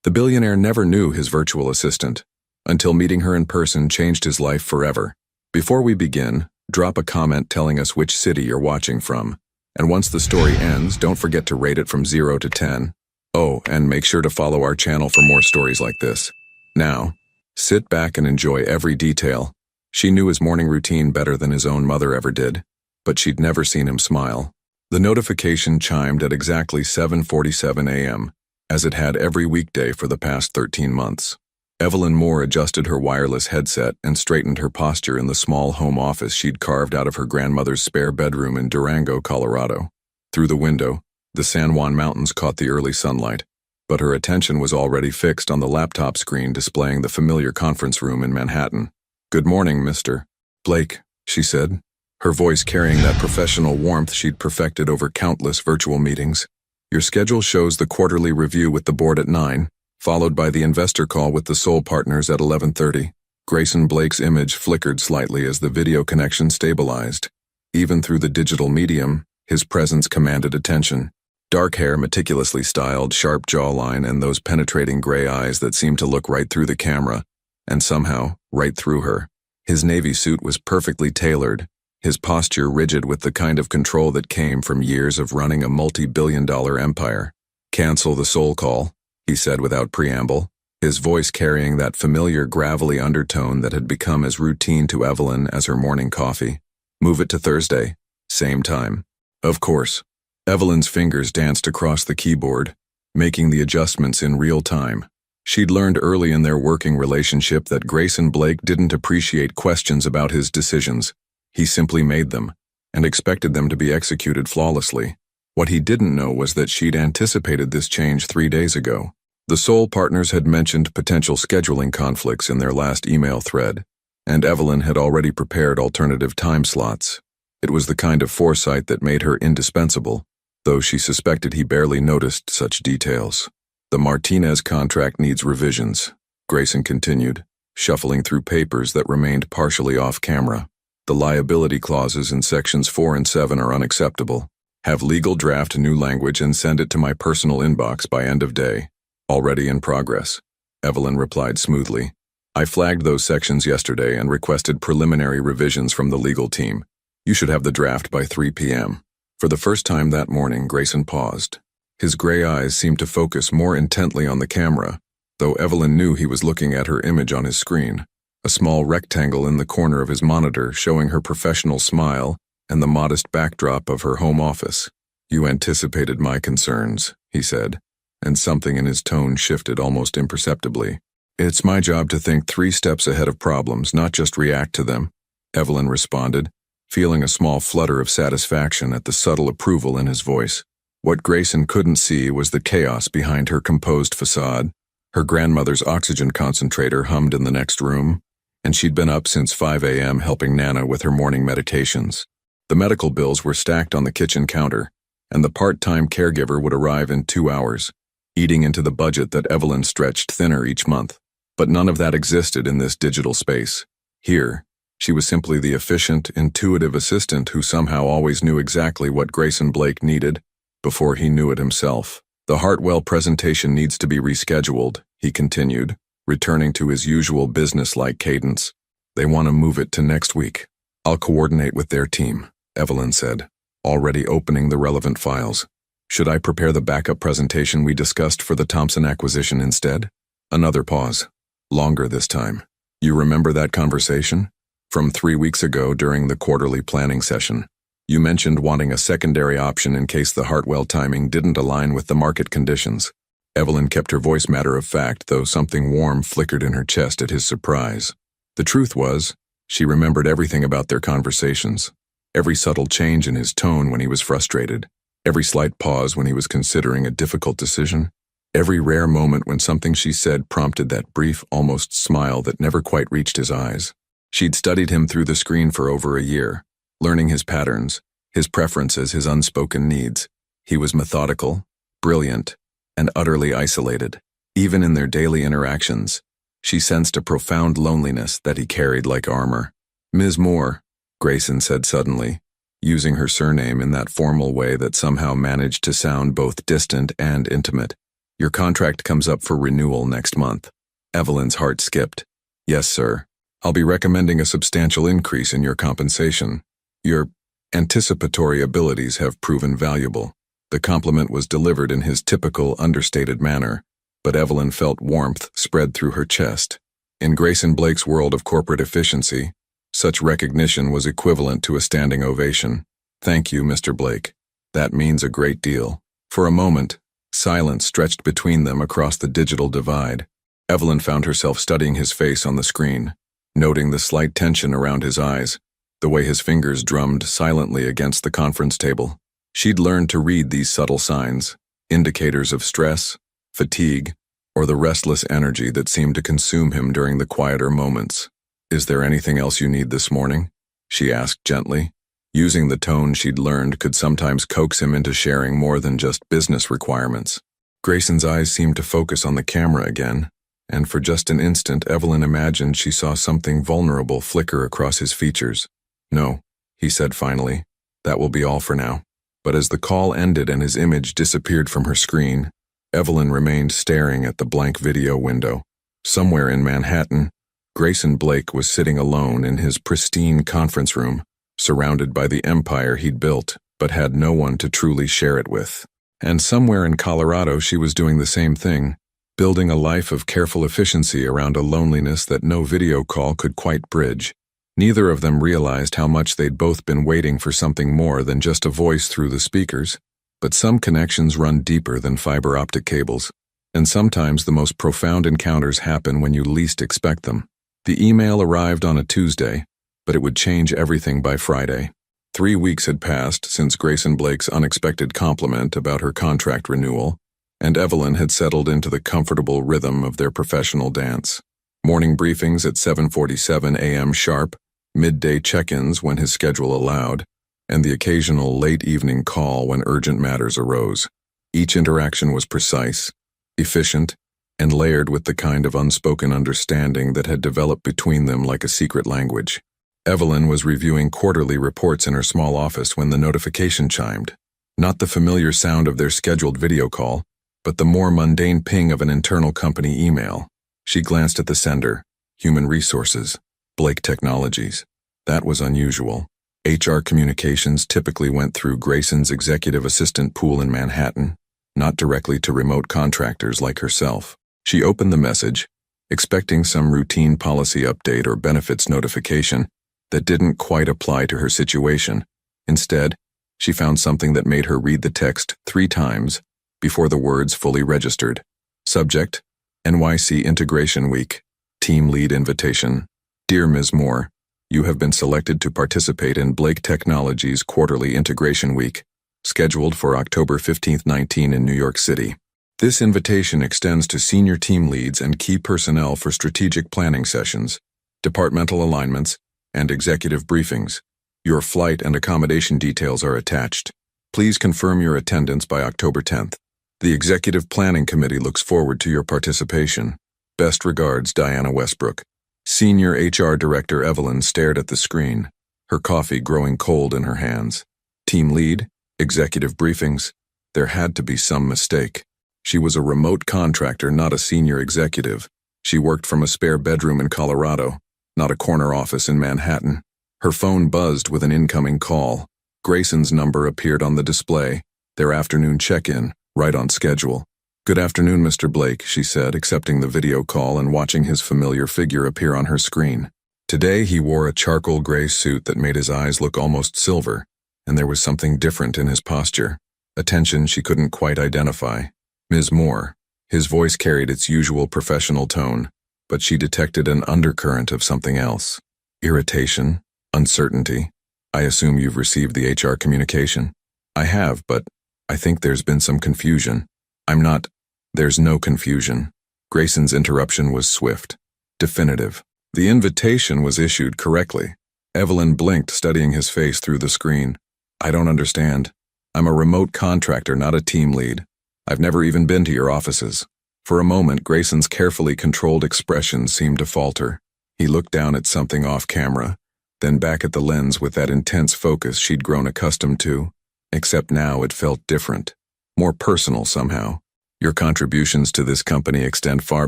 The billionaire never knew his virtual assistant, until meeting her in person changed his life forever. Before we begin, drop a comment telling us which city you're watching from. And once the story ends, don't forget to rate it from 0 to 10. Oh, and make sure to follow our channel for more stories like this. Now, sit back and enjoy every detail. She knew his morning routine better than his own mother ever did, but she'd never seen him smile. The notification chimed at exactly 7:47 a.m., as it had every weekday for the past 13 months. Evelyn Moore adjusted her wireless headset and straightened her posture in the small home office she'd carved out of her grandmother's spare bedroom in Durango, Colorado. Through the window, the San Juan Mountains caught the early sunlight, but her attention was already fixed on the laptop screen displaying the familiar conference room in Manhattan. "Good morning, Mr. Blake," she said, her voice carrying that professional warmth she'd perfected over countless virtual meetings. "Your schedule shows the quarterly review with the board at 9, followed by the investor call with the sole partners at 11:30. Grayson Blake's image flickered slightly as the video connection stabilized. Even through the digital medium, his presence commanded attention. Dark hair meticulously styled, sharp jawline, and those penetrating gray eyes that seemed to look right through the camera, and somehow, right through her. His navy suit was perfectly tailored, his posture rigid with the kind of control that came from years of running a multi-billion-dollar empire. "Cancel the soul call," he said without preamble, his voice carrying that familiar gravelly undertone that had become as routine to Evelyn as her morning coffee. "Move it to Thursday, same time." Of course. Evelyn's fingers danced across the keyboard, making the adjustments in real time. She'd learned early in their working relationship that Grayson Blake didn't appreciate questions about his decisions. He simply made them, and expected them to be executed flawlessly. What he didn't know was that she'd anticipated this change 3 days ago. The sole partners had mentioned potential scheduling conflicts in their last email thread, and Evelyn had already prepared alternative time slots. It was the kind of foresight that made her indispensable, though she suspected he barely noticed such details. "The Martinez contract needs revisions," Grayson continued, shuffling through papers that remained partially off camera. "The liability clauses in sections 4 and 7 are unacceptable. Have legal draft new language and send it to my personal inbox by end of day." "Already in progress," Evelyn replied smoothly. "I flagged those sections yesterday and requested preliminary revisions from the legal team. You should have the draft by 3 p.m. For the first time that morning, Grayson paused. His gray eyes seemed to focus more intently on the camera, though Evelyn knew he was looking at her image on his screen, a small rectangle in the corner of his monitor showing her professional smile and the modest backdrop of her home office. "You anticipated my concerns," he said, and something in his tone shifted almost imperceptibly. "It's my job to think 3 steps ahead of problems, not just react to them," Evelyn responded, feeling a small flutter of satisfaction at the subtle approval in his voice. What Grayson couldn't see was the chaos behind her composed facade. Her grandmother's oxygen concentrator hummed in the next room, and she'd been up since 5 a.m. helping Nana with her morning meditations. The medical bills were stacked on the kitchen counter, and the part-time caregiver would arrive in 2 hours, eating into the budget that Evelyn stretched thinner each month. But none of that existed in this digital space. Here, she was simply the efficient, intuitive assistant who somehow always knew exactly what Grayson Blake needed before he knew it himself. "The Hartwell presentation needs to be rescheduled," he continued, returning to his usual business-like cadence. "They want to move it to next week." "I'll coordinate with their team," Evelyn said, already opening the relevant files. "Should I prepare the backup presentation we discussed for the Thompson acquisition instead?" Another pause. Longer this time. "You remember that conversation? From 3 weeks ago during the quarterly planning session. You mentioned wanting a secondary option in case the Hartwell timing didn't align with the market conditions." Evelyn kept her voice matter-of-fact, though something warm flickered in her chest at his surprise. The truth was, she remembered everything about their conversations. Every subtle change in his tone when he was frustrated. Every slight pause when he was considering a difficult decision. Every rare moment when something she said prompted that brief, almost smile that never quite reached his eyes. She'd studied him through the screen for over a year, learning his patterns, his preferences, his unspoken needs. He was methodical, brilliant, and utterly isolated. Even in their daily interactions, she sensed a profound loneliness that he carried like armor. "Ms. Moore," Grayson said suddenly, using her surname in that formal way that somehow managed to sound both distant and intimate. Your contract comes up for renewal next month." Evelyn's heart skipped. "Yes, sir. I'll be recommending a substantial increase in your compensation. Your anticipatory abilities have proven valuable." The compliment was delivered in his typical, understated manner, but Evelyn felt warmth spread through her chest. In Grayson Blake's world of corporate efficiency, such recognition was equivalent to a standing ovation. "Thank you, Mr. Blake. That means a great deal." For a moment, silence stretched between them across the digital divide. Evelyn found herself studying his face on the screen, noting the slight tension around his eyes, the way his fingers drummed silently against the conference table. She'd learned to read these subtle signs, indicators of stress, fatigue, or the restless energy that seemed to consume him during the quieter moments. "Is there anything else you need this morning?" she asked gently, using the tone she'd learned could sometimes coax him into sharing more than just business requirements. Grayson's eyes seemed to focus on the camera again, and for just an instant Evelyn imagined she saw something vulnerable flicker across his features. "No," he said finally, "that will be all for now." But as the call ended and his image disappeared from her screen, Evelyn remained staring at the blank video window. Somewhere in Manhattan, Grayson Blake was sitting alone in his pristine conference room, surrounded by the empire he'd built, but had no one to truly share it with. And somewhere in Colorado she was doing the same thing, building a life of careful efficiency around a loneliness that no video call could quite bridge. Neither of them realized how much they'd both been waiting for something more than just a voice through the speakers. But some connections run deeper than fiber optic cables, and sometimes the most profound encounters happen when you least expect them. The email arrived on a Tuesday, but it would change everything by Friday. 3 weeks had passed since Grayson Blake's unexpected compliment about her contract renewal, and Evelyn had settled into the comfortable rhythm of their professional dance. Morning briefings at 7:47 a.m. sharp, midday check-ins when his schedule allowed, and the occasional late evening call when urgent matters arose. Each interaction was precise, efficient, and layered with the kind of unspoken understanding that had developed between them like a secret language. Evelyn was reviewing quarterly reports in her small office when the notification chimed. Not the familiar sound of their scheduled video call, but the more mundane ping of an internal company email. She glanced at the sender, Human Resources, Blake Technologies. That was unusual. HR communications typically went through Grayson's executive assistant pool in Manhattan, not directly to remote contractors like herself. She opened the message, expecting some routine policy update or benefits notification that didn't quite apply to her situation. Instead, she found something that made her read the text 3 times before the words fully registered. Subject: NYC Integration Week. Team Lead Invitation. Dear Ms. Moore, you have been selected to participate in Blake Technologies Quarterly Integration Week, scheduled for October 15, 19 in New York City. This invitation extends to senior team leads and key personnel for strategic planning sessions, departmental alignments, and executive briefings. Your flight and accommodation details are attached. Please confirm your attendance by October 10th. The Executive Planning Committee looks forward to your participation. Best regards, Diana Westbrook. Senior HR Director Evelyn stared at the screen, her coffee growing cold in her hands. Team lead, executive briefings. There had to be some mistake. She was a remote contractor, not a senior executive. She worked from a spare bedroom in Colorado, not a corner office in Manhattan. Her phone buzzed with an incoming call. Grayson's number appeared on the display, their afternoon check-in, right on schedule. "Good afternoon, Mr. Blake," she said, accepting the video call and watching his familiar figure appear on her screen. Today he wore a charcoal gray suit that made his eyes look almost silver, and there was something different in his posture, a tension she couldn't quite identify. "Ms. Moore." His voice carried its usual professional tone, but she detected an undercurrent of something else. Irritation, uncertainty. "I assume you've received the HR communication." "I have, but I think there's been some confusion." "I'm not—" "There's no confusion." Grayson's interruption was swift, definitive. The invitation was issued correctly. Evelyn blinked, studying his face through the screen. "I don't understand. I'm a remote contractor, not a team lead. I've never even been to your offices." For a moment, Grayson's carefully controlled expression seemed to falter. He looked down at something off camera, then back at the lens with that intense focus she'd grown accustomed to, except now it felt different, more personal somehow. Your contributions to this company extend far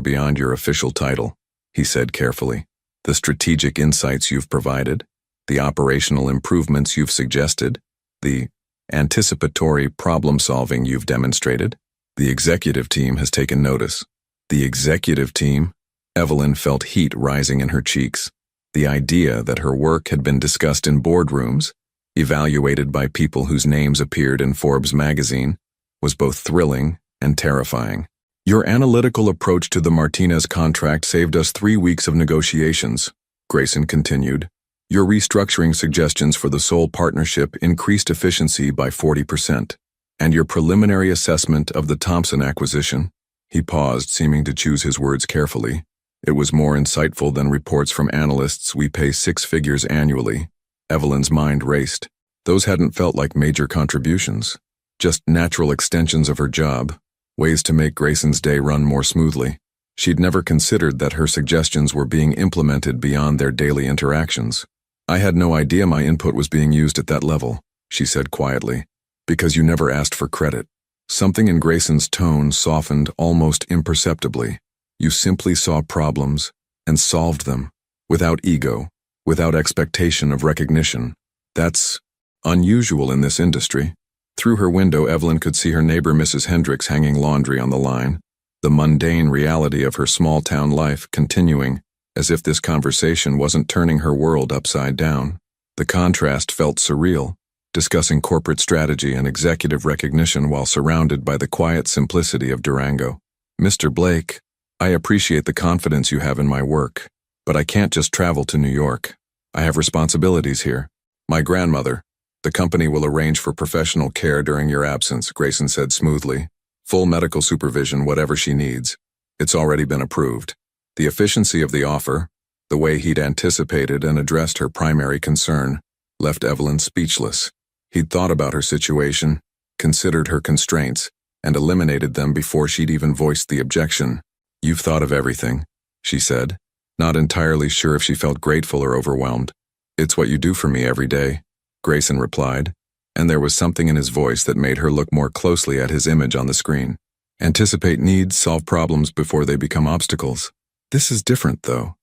beyond your official title, he said carefully. The strategic insights you've provided, the operational improvements you've suggested, the anticipatory problem-solving you've demonstrated. The executive team has taken notice. The executive team? Evelyn felt heat rising in her cheeks. The idea that her work had been discussed in boardrooms, evaluated by people whose names appeared in Forbes magazine, was both thrilling and terrifying. Your analytical approach to the Martinez contract saved us 3 weeks of negotiations, Grayson continued. Your restructuring suggestions for the sole partnership increased efficiency by 40%, and your preliminary assessment of the Thompson acquisition, he paused, seeming to choose his words carefully. It was more insightful than reports from analysts we pay 6 figures annually. Evelyn's mind raced. Those hadn't felt like major contributions, just natural extensions of her job, ways to make Grayson's day run more smoothly. She'd never considered that her suggestions were being implemented beyond their daily interactions. I had no idea my input was being used at that level, she said quietly, because you never asked for credit. Something in Grayson's tone softened almost imperceptibly. You simply saw problems and solved them, without ego, without expectation of recognition. That's unusual in this industry. Through her window, Evelyn could see her neighbor Mrs. Hendricks hanging laundry on the line, the mundane reality of her small-town life continuing, as if this conversation wasn't turning her world upside down. The contrast felt surreal, discussing corporate strategy and executive recognition while surrounded by the quiet simplicity of Durango. Mr. Blake, I appreciate the confidence you have in my work, but I can't just travel to New York. I have responsibilities here. My grandmother. The company will arrange for professional care during your absence, Grayson said smoothly. Full medical supervision, whatever she needs. It's already been approved. The efficiency of the offer, the way he'd anticipated and addressed her primary concern, left Evelyn speechless. He'd thought about her situation, considered her constraints, and eliminated them before she'd even voiced the objection. You've thought of everything, she said, not entirely sure if she felt grateful or overwhelmed. It's what you do for me every day, Grayson replied, and there was something in his voice that made her look more closely at his image on the screen. Anticipate needs, solve problems before they become obstacles. This is different, though.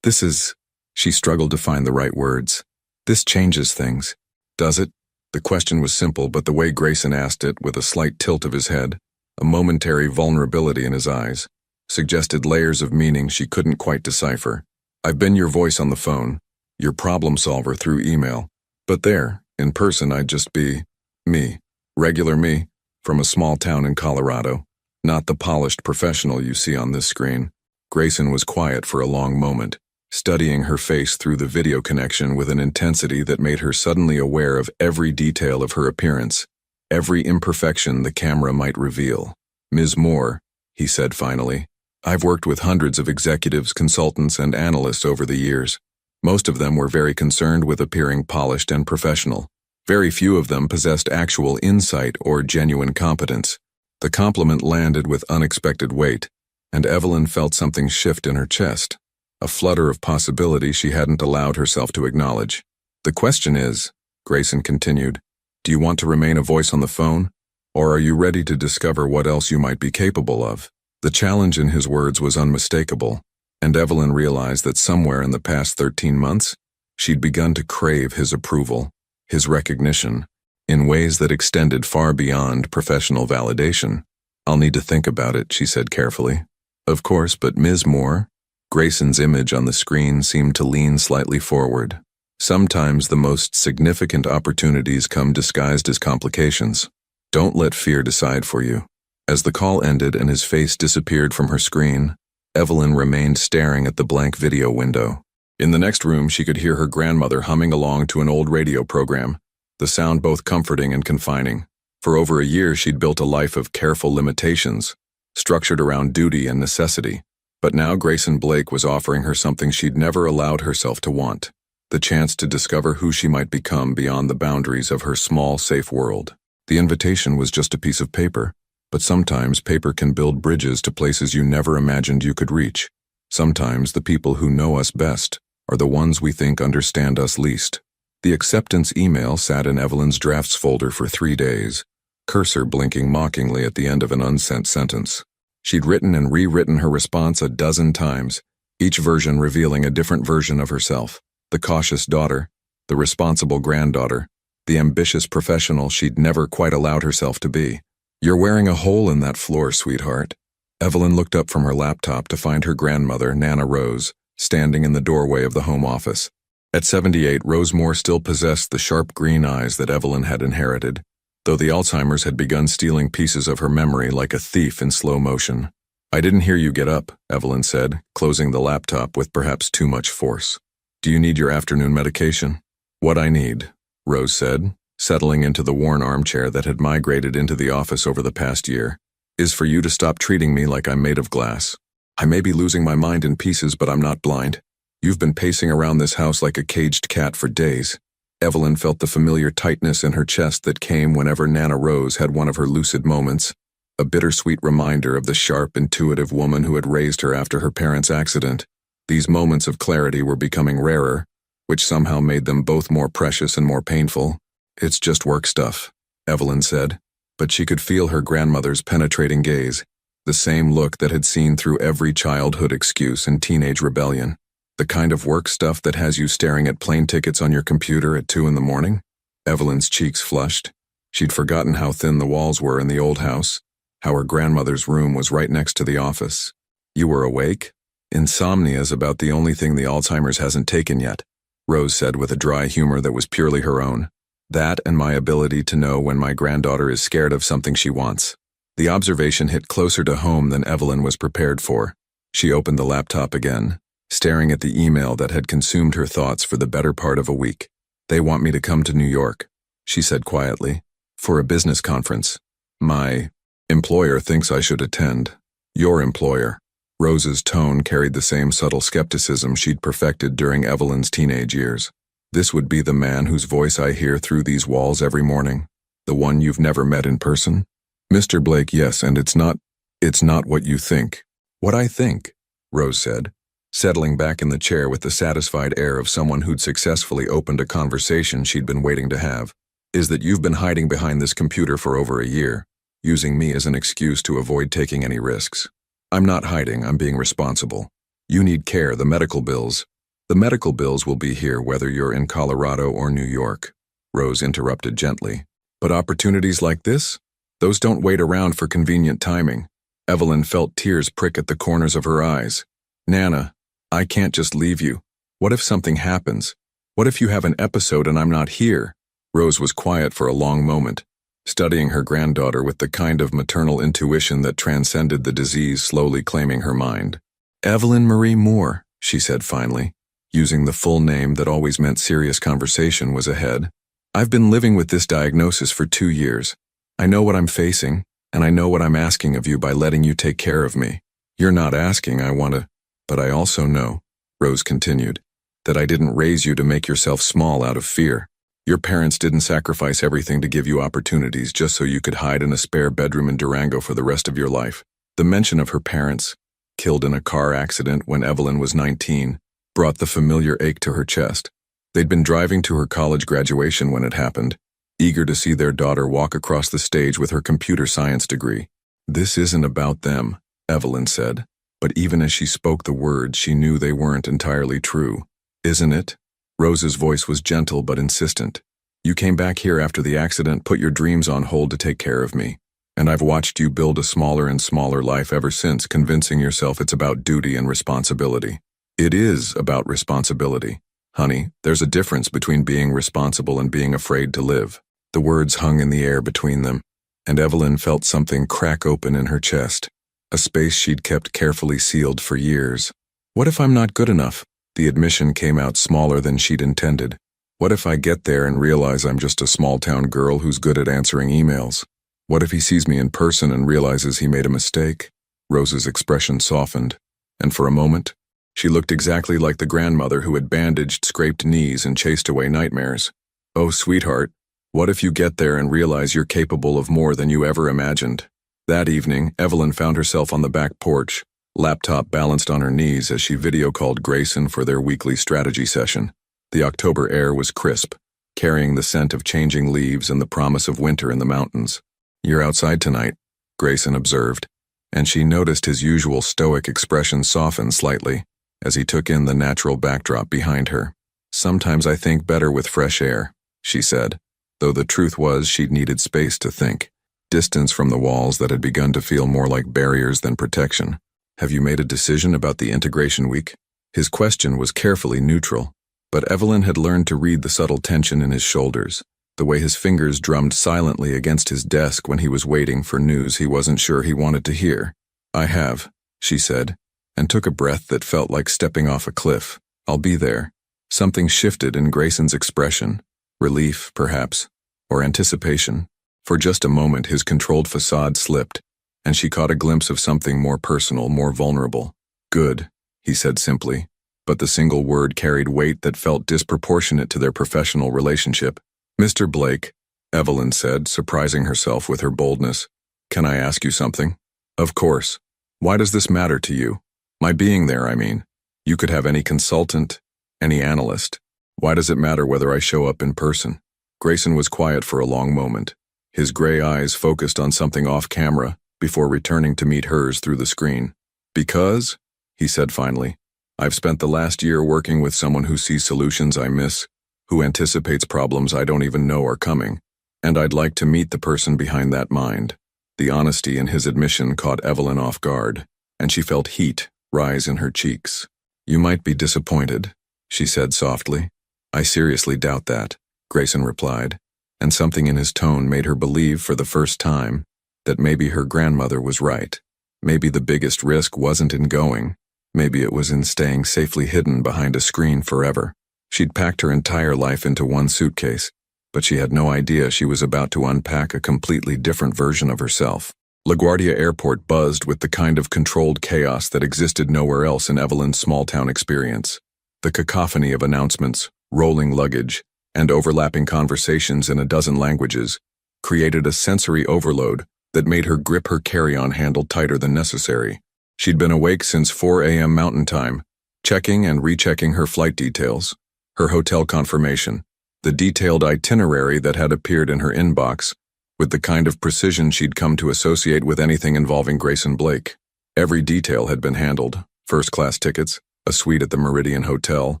She struggled to find the right words. This changes things. Does it? The question was simple, but the way Grayson asked it, with a slight tilt of his head, a momentary vulnerability in his eyes, suggested layers of meaning she couldn't quite decipher. I've been your voice on the phone, your problem solver through email, but there, in person, I'd just be me, regular me, from a small town in Colorado, not the polished professional you see on this screen. Grayson was quiet for a long moment, studying her face through the video connection with an intensity that made her suddenly aware of every detail of her appearance, every imperfection the camera might reveal. Ms. Moore, he said finally, I've worked with hundreds of executives, consultants, and analysts over the years. Most of them were very concerned with appearing polished and professional. Very few of them possessed actual insight or genuine competence. The compliment landed with unexpected weight, and Evelyn felt something shift in her chest, a flutter of possibility she hadn't allowed herself to acknowledge. The question is, Grayson continued, do you want to remain a voice on the phone, or are you ready to discover what else you might be capable of? The challenge in his words was unmistakable, and Evelyn realized that somewhere in the past 13 months, she'd begun to crave his approval, his recognition, in ways that extended far beyond professional validation. I'll need to think about it, she said carefully. Of course, but Ms. Moore, Grayson's image on the screen seemed to lean slightly forward. Sometimes the most significant opportunities come disguised as complications. Don't let fear decide for you. As the call ended and his face disappeared from her screen, Evelyn remained staring at the blank video window. In the next room, she could hear her grandmother humming along to an old radio program, the sound both comforting and confining. For over a year, she'd built a life of careful limitations, structured around duty and necessity. But now Grayson Blake was offering her something she'd never allowed herself to want, the chance to discover who she might become beyond the boundaries of her small, safe world. The invitation was just a piece of paper, but sometimes paper can build bridges to places you never imagined you could reach. Sometimes the people who know us best are the ones we think understand us least. The acceptance email sat in Evelyn's drafts folder for 3 days, cursor blinking mockingly at the end of an unsent sentence. She'd written and rewritten her response a dozen times, each version revealing a different version of herself. The cautious daughter, the responsible granddaughter, the ambitious professional she'd never quite allowed herself to be. "You're wearing a hole in that floor, sweetheart." Evelyn looked up from her laptop to find her grandmother, Nana Rose, standing in the doorway of the home office. At 78, Rosemore still possessed the sharp green eyes that Evelyn had inherited, though the Alzheimer's had begun stealing pieces of her memory like a thief in slow motion. "I didn't hear you get up," Evelyn said, closing the laptop with perhaps too much force. "Do you need your afternoon medication?" "What I need," Rose said, settling into the worn armchair that had migrated into the office over the past year, "is for you to stop treating me like I'm made of glass. I may be losing my mind in pieces, but I'm not blind. You've been pacing around this house like a caged cat for days." Evelyn felt the familiar tightness in her chest that came whenever Nana Rose had one of her lucid moments, a bittersweet reminder of the sharp, intuitive woman who had raised her after her parents' accident. These moments of clarity were becoming rarer, which somehow made them both more precious and more painful. "It's just work stuff," Evelyn said, but she could feel her grandmother's penetrating gaze, the same look that had seen through every childhood excuse and teenage rebellion. "The kind of work stuff that has you staring at plane tickets on your computer at 2 in the morning?" Evelyn's cheeks flushed. She'd forgotten how thin the walls were in the old house, how her grandmother's room was right next to the office. "You were awake? Insomnia's about the only thing the Alzheimer's hasn't taken yet," Rose said with a dry humor that was purely her own. "That and my ability to know when my granddaughter is scared of something she wants." The observation hit closer to home than Evelyn was prepared for. She opened the laptop again, staring at the email that had consumed her thoughts for the better part of a week. "They want me to come to New York," she said quietly, "for a business conference. My employer thinks I should attend." "Your employer." Rose's tone carried the same subtle skepticism she'd perfected during Evelyn's teenage years. "This would be the man whose voice I hear through these walls every morning, the one you've never met in person?" "Mr. Blake, yes, and it's not what you think." "What I think," Rose said, settling back in the chair with the satisfied air of someone who'd successfully opened a conversation she'd been waiting to have, "is that you've been hiding behind this computer for over a year, using me as an excuse to avoid taking any risks. I'm not hiding, I'm being responsible. You need care, the medical bills. The medical bills will be here whether you're in Colorado or New York," Rose interrupted gently. "But opportunities like this? Those don't wait around for convenient timing." Evelyn felt tears prick at the corners of her eyes. "Nana, I can't just leave you. What if something happens? What if you have an episode and I'm not here?" Rose was quiet for a long moment, studying her granddaughter with the kind of maternal intuition that transcended the disease slowly claiming her mind. "Evelyn Marie Moore," she said finally, using the full name that always meant serious conversation was ahead. "I've been living with this diagnosis for 2 years. I know what I'm facing, and I know what I'm asking of you by letting you take care of me. You're not asking, I want to, but I also know," Rose continued, "that I didn't raise you to make yourself small out of fear. Your parents didn't sacrifice everything to give you opportunities just so you could hide in a spare bedroom in Durango for the rest of your life." The mention of her parents, killed in a car accident when Evelyn was 19, brought the familiar ache to her chest. They'd been driving to her college graduation when it happened, eager to see their daughter walk across the stage with her computer science degree. "This isn't about them," Evelyn said, but even as she spoke the words, she knew they weren't entirely true. "Isn't it?" Rose's voice was gentle but insistent. "You came back here after the accident, put your dreams on hold to take care of me, and I've watched you build a smaller and smaller life ever since, convincing yourself it's about duty and responsibility." "It is about responsibility. Honey, there's a difference between being responsible and being afraid to live." The words hung in the air between them, and Evelyn felt something crack open in her chest, a space she'd kept carefully sealed for years. "What if I'm not good enough?" The admission came out smaller than she'd intended. "What if I get there and realize I'm just a small-town girl who's good at answering emails? What if he sees me in person and realizes he made a mistake?" Rose's expression softened, and for a moment, she looked exactly like the grandmother who had bandaged scraped knees and chased away nightmares. "Oh, sweetheart, what if you get there and realize you're capable of more than you ever imagined?" That evening, Evelyn found herself on the back porch, laptop balanced on her knees as she video called Grayson for their weekly strategy session. The October air was crisp, carrying the scent of changing leaves and the promise of winter in the mountains. "You're outside tonight," Grayson observed, and she noticed his usual stoic expression soften slightly as he took in the natural backdrop behind her. "Sometimes I think better with fresh air," she said, though the truth was she'd needed space to think, distance from the walls that had begun to feel more like barriers than protection. "Have you made a decision about the integration week?" His question was carefully neutral, but Evelyn had learned to read the subtle tension in his shoulders, the way his fingers drummed silently against his desk when he was waiting for news he wasn't sure he wanted to hear. "I have," she said, and took a breath that felt like stepping off a cliff. "I'll be there." Something shifted in Grayson's expression, relief, perhaps, or anticipation. For just a moment his controlled facade slipped, and she caught a glimpse of something more personal, more vulnerable. "Good," he said simply, but the single word carried weight that felt disproportionate to their professional relationship. "Mr. Blake," Evelyn said, surprising herself with her boldness, "can I ask you something?" "Of course. Why does this matter to you? My being there, I mean. You could have any consultant, any analyst. Why does it matter whether I show up in person?" Grayson was quiet for a long moment, his gray eyes focused on something off camera before returning to meet hers through the screen. "Because," he said finally, "I've spent the last year working with someone who sees solutions I miss, who anticipates problems I don't even know are coming, and I'd like to meet the person behind that mind." The honesty in his admission caught Evelyn off guard, and she felt heat rise in her cheeks. "You might be disappointed," she said softly. "I seriously doubt that," Grayson replied, and something in his tone made her believe for the first time that maybe her grandmother was right. Maybe the biggest risk wasn't in going, maybe it was in staying safely hidden behind a screen forever. She'd packed her entire life into one suitcase, but she had no idea she was about to unpack a completely different version of herself. LaGuardia Airport buzzed with the kind of controlled chaos that existed nowhere else in Evelyn's small-town experience. The cacophony of announcements, rolling luggage, and overlapping conversations in a dozen languages created a sensory overload that made her grip her carry-on handle tighter than necessary. She'd been awake since 4 a.m. Mountain Time, checking and rechecking her flight details, her hotel confirmation, the detailed itinerary that had appeared in her inbox, with the kind of precision she'd come to associate with anything involving Grayson Blake. Every detail had been handled: first-class tickets, a suite at the Meridian Hotel,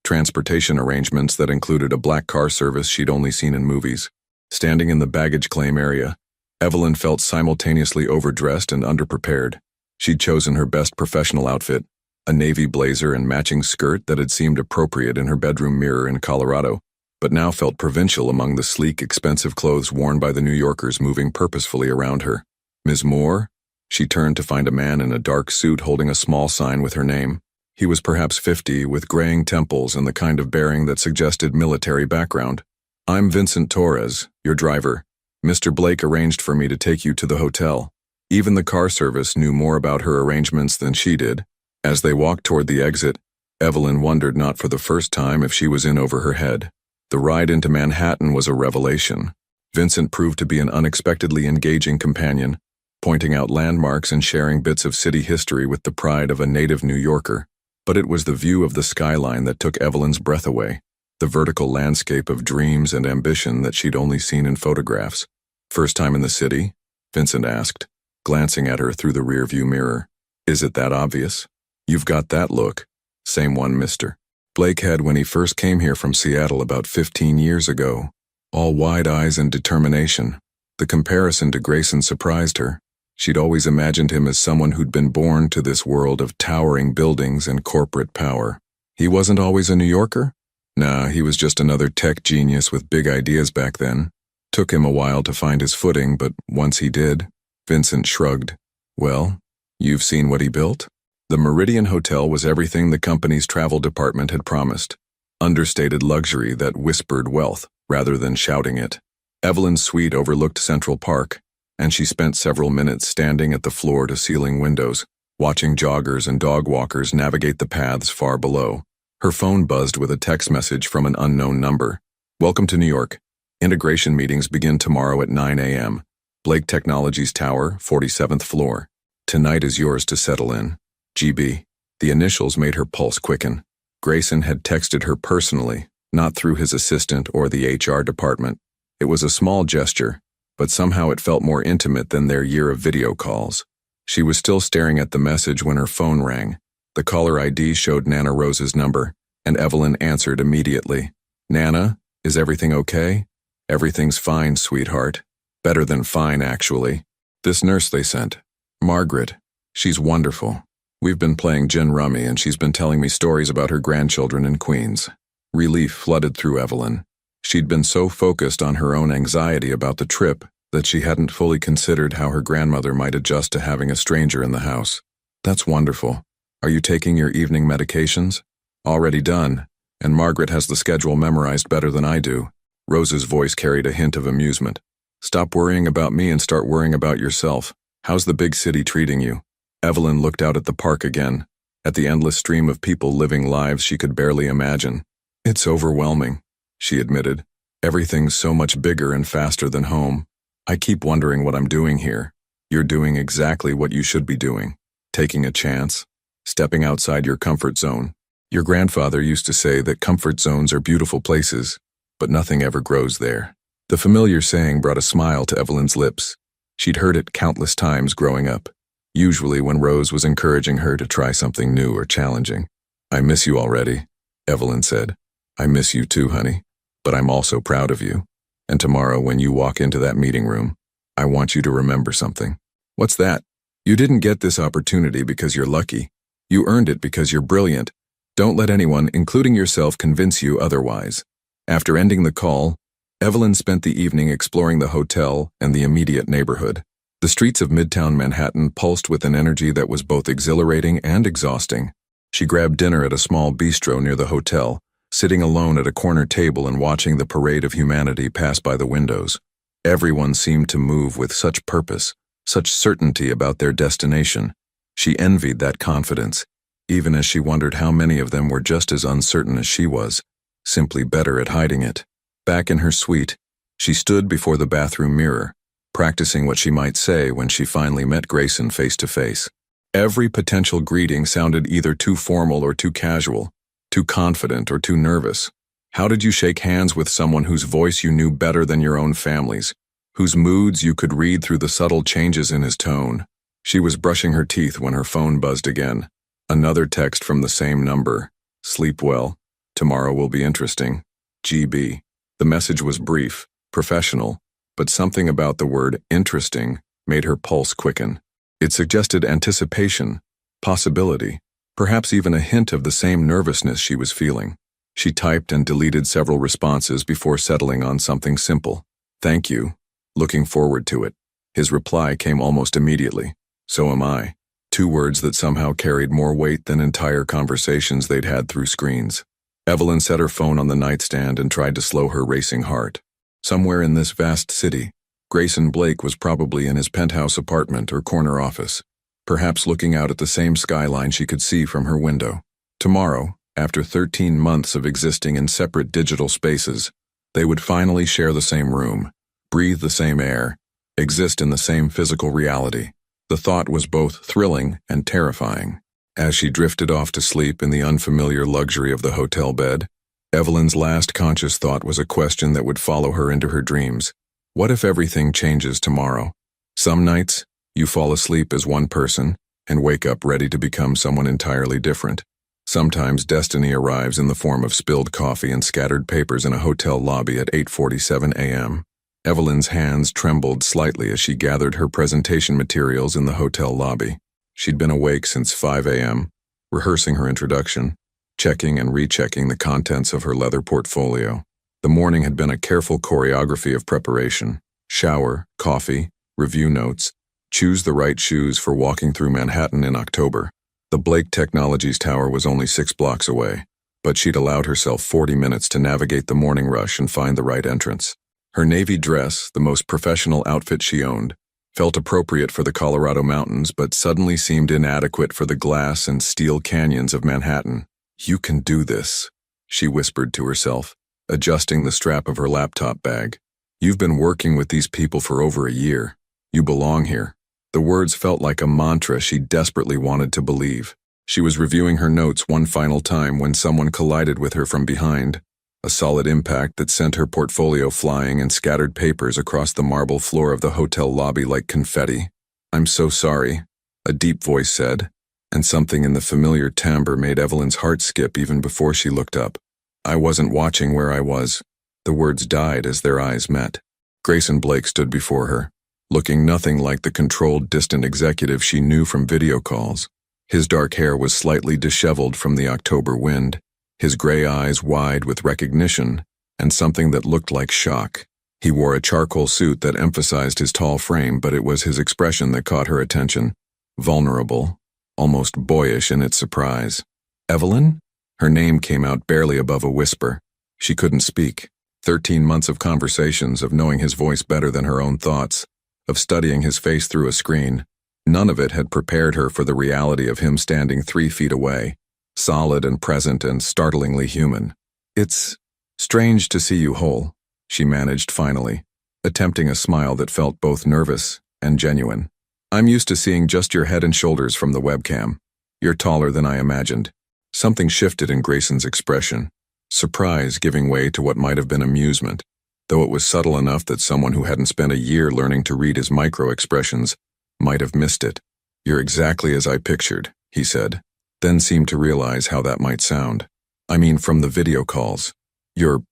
transportation arrangements that included a black car service she'd only seen in movies. Standing in the baggage claim area, Evelyn felt simultaneously overdressed and underprepared. She'd chosen her best professional outfit, a navy blazer and matching skirt that had seemed appropriate in her bedroom mirror in Colorado, but now felt provincial among the sleek, expensive clothes worn by the New Yorkers moving purposefully around her. "Ms. Moore?" She turned to find a man in a dark suit holding a small sign with her name. He was perhaps 50, with graying temples and the kind of bearing that suggested military background. "I'm Vincent Torres, your driver. Mr. Blake arranged for me to take you to the hotel." Even the car service knew more about her arrangements than she did. As they walked toward the exit, Evelyn wondered not for the first time if she was in over her head. The ride into Manhattan was a revelation. Vincent proved to be an unexpectedly engaging companion, pointing out landmarks and sharing bits of city history with the pride of a native New Yorker. But it was the view of the skyline that took Evelyn's breath away, the vertical landscape of dreams and ambition that she'd only seen in photographs. "First time in the city?" Vincent asked, glancing at her through the rearview mirror. "Is it that obvious?" "You've got that look." "Same one, mister. Blake had when he first came here from Seattle about 15 years ago. All wide eyes and determination." The comparison to Grayson surprised her. She'd always imagined him as someone who'd been born to this world of towering buildings and corporate power. He wasn't always a New Yorker? Nah, he was just another tech genius with big ideas back then. Took him a while to find his footing, but once he did, Vincent shrugged. "Well, you've seen what he built?" The Meridian Hotel was everything the company's travel department had promised. Understated luxury that whispered wealth rather than shouting it. Evelyn's suite overlooked Central Park, and she spent several minutes standing at the floor-to-ceiling windows, watching joggers and dog walkers navigate the paths far below. Her phone buzzed with a text message from an unknown number. "Welcome to New York. Integration meetings begin tomorrow at 9 a.m. Blake Technologies Tower, 47th floor. Tonight is yours to settle in. GB." The initials made her pulse quicken. Grayson had texted her personally, not through his assistant or the HR department. It was a small gesture, but somehow it felt more intimate than their year of video calls. She was still staring at the message when her phone rang. The caller ID showed Nana Rose's number, and Evelyn answered immediately. "Nana, is everything okay?" "Everything's fine, sweetheart. Better than fine, actually. This nurse they sent, Margaret, she's wonderful. We've been playing gin rummy and she's been telling me stories about her grandchildren in Queens." Relief flooded through Evelyn. She'd been so focused on her own anxiety about the trip that she hadn't fully considered how her grandmother might adjust to having a stranger in the house. "That's wonderful. Are you taking your evening medications?" "Already done, and Margaret has the schedule memorized better than I do." Rose's voice carried a hint of amusement. "Stop worrying about me and start worrying about yourself. How's the big city treating you?" Evelyn looked out at the park again, at the endless stream of people living lives she could barely imagine. "It's overwhelming," she admitted. "Everything's so much bigger and faster than home. I keep wondering what I'm doing here." "You're doing exactly what you should be doing. Taking a chance. Stepping outside your comfort zone. Your grandfather used to say that comfort zones are beautiful places, but nothing ever grows there." The familiar saying brought a smile to Evelyn's lips. She'd heard it countless times growing up, usually when Rose was encouraging her to try something new or challenging. "I miss you already," Evelyn said. "I miss you too, honey, but I'm also proud of you. And tomorrow when you walk into that meeting room, I want you to remember something." "What's that?" "You didn't get this opportunity because you're lucky. You earned it because you're brilliant. Don't let anyone, including yourself, convince you otherwise." After ending the call, Evelyn spent the evening exploring the hotel and the immediate neighborhood. The streets of Midtown Manhattan pulsed with an energy that was both exhilarating and exhausting. She grabbed dinner at a small bistro near the hotel, sitting alone at a corner table and watching the parade of humanity pass by the windows. Everyone seemed to move with such purpose, such certainty about their destination. She envied that confidence, even as she wondered how many of them were just as uncertain as she was, simply better at hiding it. Back in her suite, she stood before the bathroom mirror, practicing what she might say when she finally met Grayson face to face. Every potential greeting sounded either too formal or too casual, too confident or too nervous. How did you shake hands with someone whose voice you knew better than your own family's, whose moods you could read through the subtle changes in his tone? She was brushing her teeth when her phone buzzed again. Another text from the same number. "Sleep well. Tomorrow will be interesting. GB." The message was brief, professional, but something about the word interesting made her pulse quicken. It suggested anticipation, possibility, perhaps even a hint of the same nervousness she was feeling. She typed and deleted several responses before settling on something simple. "Thank you. Looking forward to it." His reply came almost immediately. "So am I." Two words that somehow carried more weight than entire conversations they'd had through screens. Evelyn set her phone on the nightstand and tried to slow her racing heart. Somewhere in this vast city, Grayson Blake was probably in his penthouse apartment or corner office, perhaps looking out at the same skyline she could see from her window. Tomorrow, after 13 months of existing in separate digital spaces, they would finally share the same room, breathe the same air, exist in the same physical reality. The thought was both thrilling and terrifying. As she drifted off to sleep in the unfamiliar luxury of the hotel bed, Evelyn's last conscious thought was a question that would follow her into her dreams. What if everything changes tomorrow? Some nights, you fall asleep as one person and wake up ready to become someone entirely different. Sometimes destiny arrives in the form of spilled coffee and scattered papers in a hotel lobby at 8:47 a.m. Evelyn's hands trembled slightly as she gathered her presentation materials in the hotel lobby. She'd been awake since 5 a.m., rehearsing her introduction, checking and rechecking the contents of her leather portfolio. The morning had been a careful choreography of preparation. Shower, coffee, review notes, choose the right shoes for walking through Manhattan in October. The Blake Technologies Tower was only 6 blocks away, but she'd allowed herself 40 minutes to navigate the morning rush and find the right entrance. Her navy dress, the most professional outfit she owned, felt appropriate for the Colorado mountains but suddenly seemed inadequate for the glass and steel canyons of Manhattan. "You can do this," she whispered to herself, adjusting the strap of her laptop bag. "You've been working with these people for over a year. You belong here." The words felt like a mantra she desperately wanted to believe. She was reviewing her notes one final time when someone collided with her from behind. A solid impact that sent her portfolio flying and scattered papers across the marble floor of the hotel lobby like confetti. "I'm so sorry," a deep voice said, and something in the familiar timbre made Evelyn's heart skip even before she looked up. I wasn't watching where I was. The words died as their eyes met. Grayson Blake stood before her, looking nothing like the controlled, distant executive she knew from video calls. His dark hair was slightly disheveled from the October wind, his gray eyes wide with recognition and something that looked like shock. He wore a charcoal suit that emphasized his tall frame, but it was his expression that caught her attention. Vulnerable, almost boyish in its surprise. Evelyn? Her name came out barely above a whisper. She couldn't speak. 13 months of conversations, of knowing his voice better than her own thoughts, of studying his face through a screen. None of it had prepared her for the reality of him standing 3 feet away, solid and present and startlingly human. It's strange to see you whole, she managed finally, attempting a smile that felt both nervous and genuine. I'm used to seeing just your head and shoulders from the webcam. You're taller than I imagined. Something shifted in Grayson's expression, surprise giving way to what might have been amusement, though it was subtle enough that someone who hadn't spent a year learning to read his micro-expressions might have missed it. You're exactly as I pictured, he said, then seemed to realize how that might sound. I mean, from the video calls. Your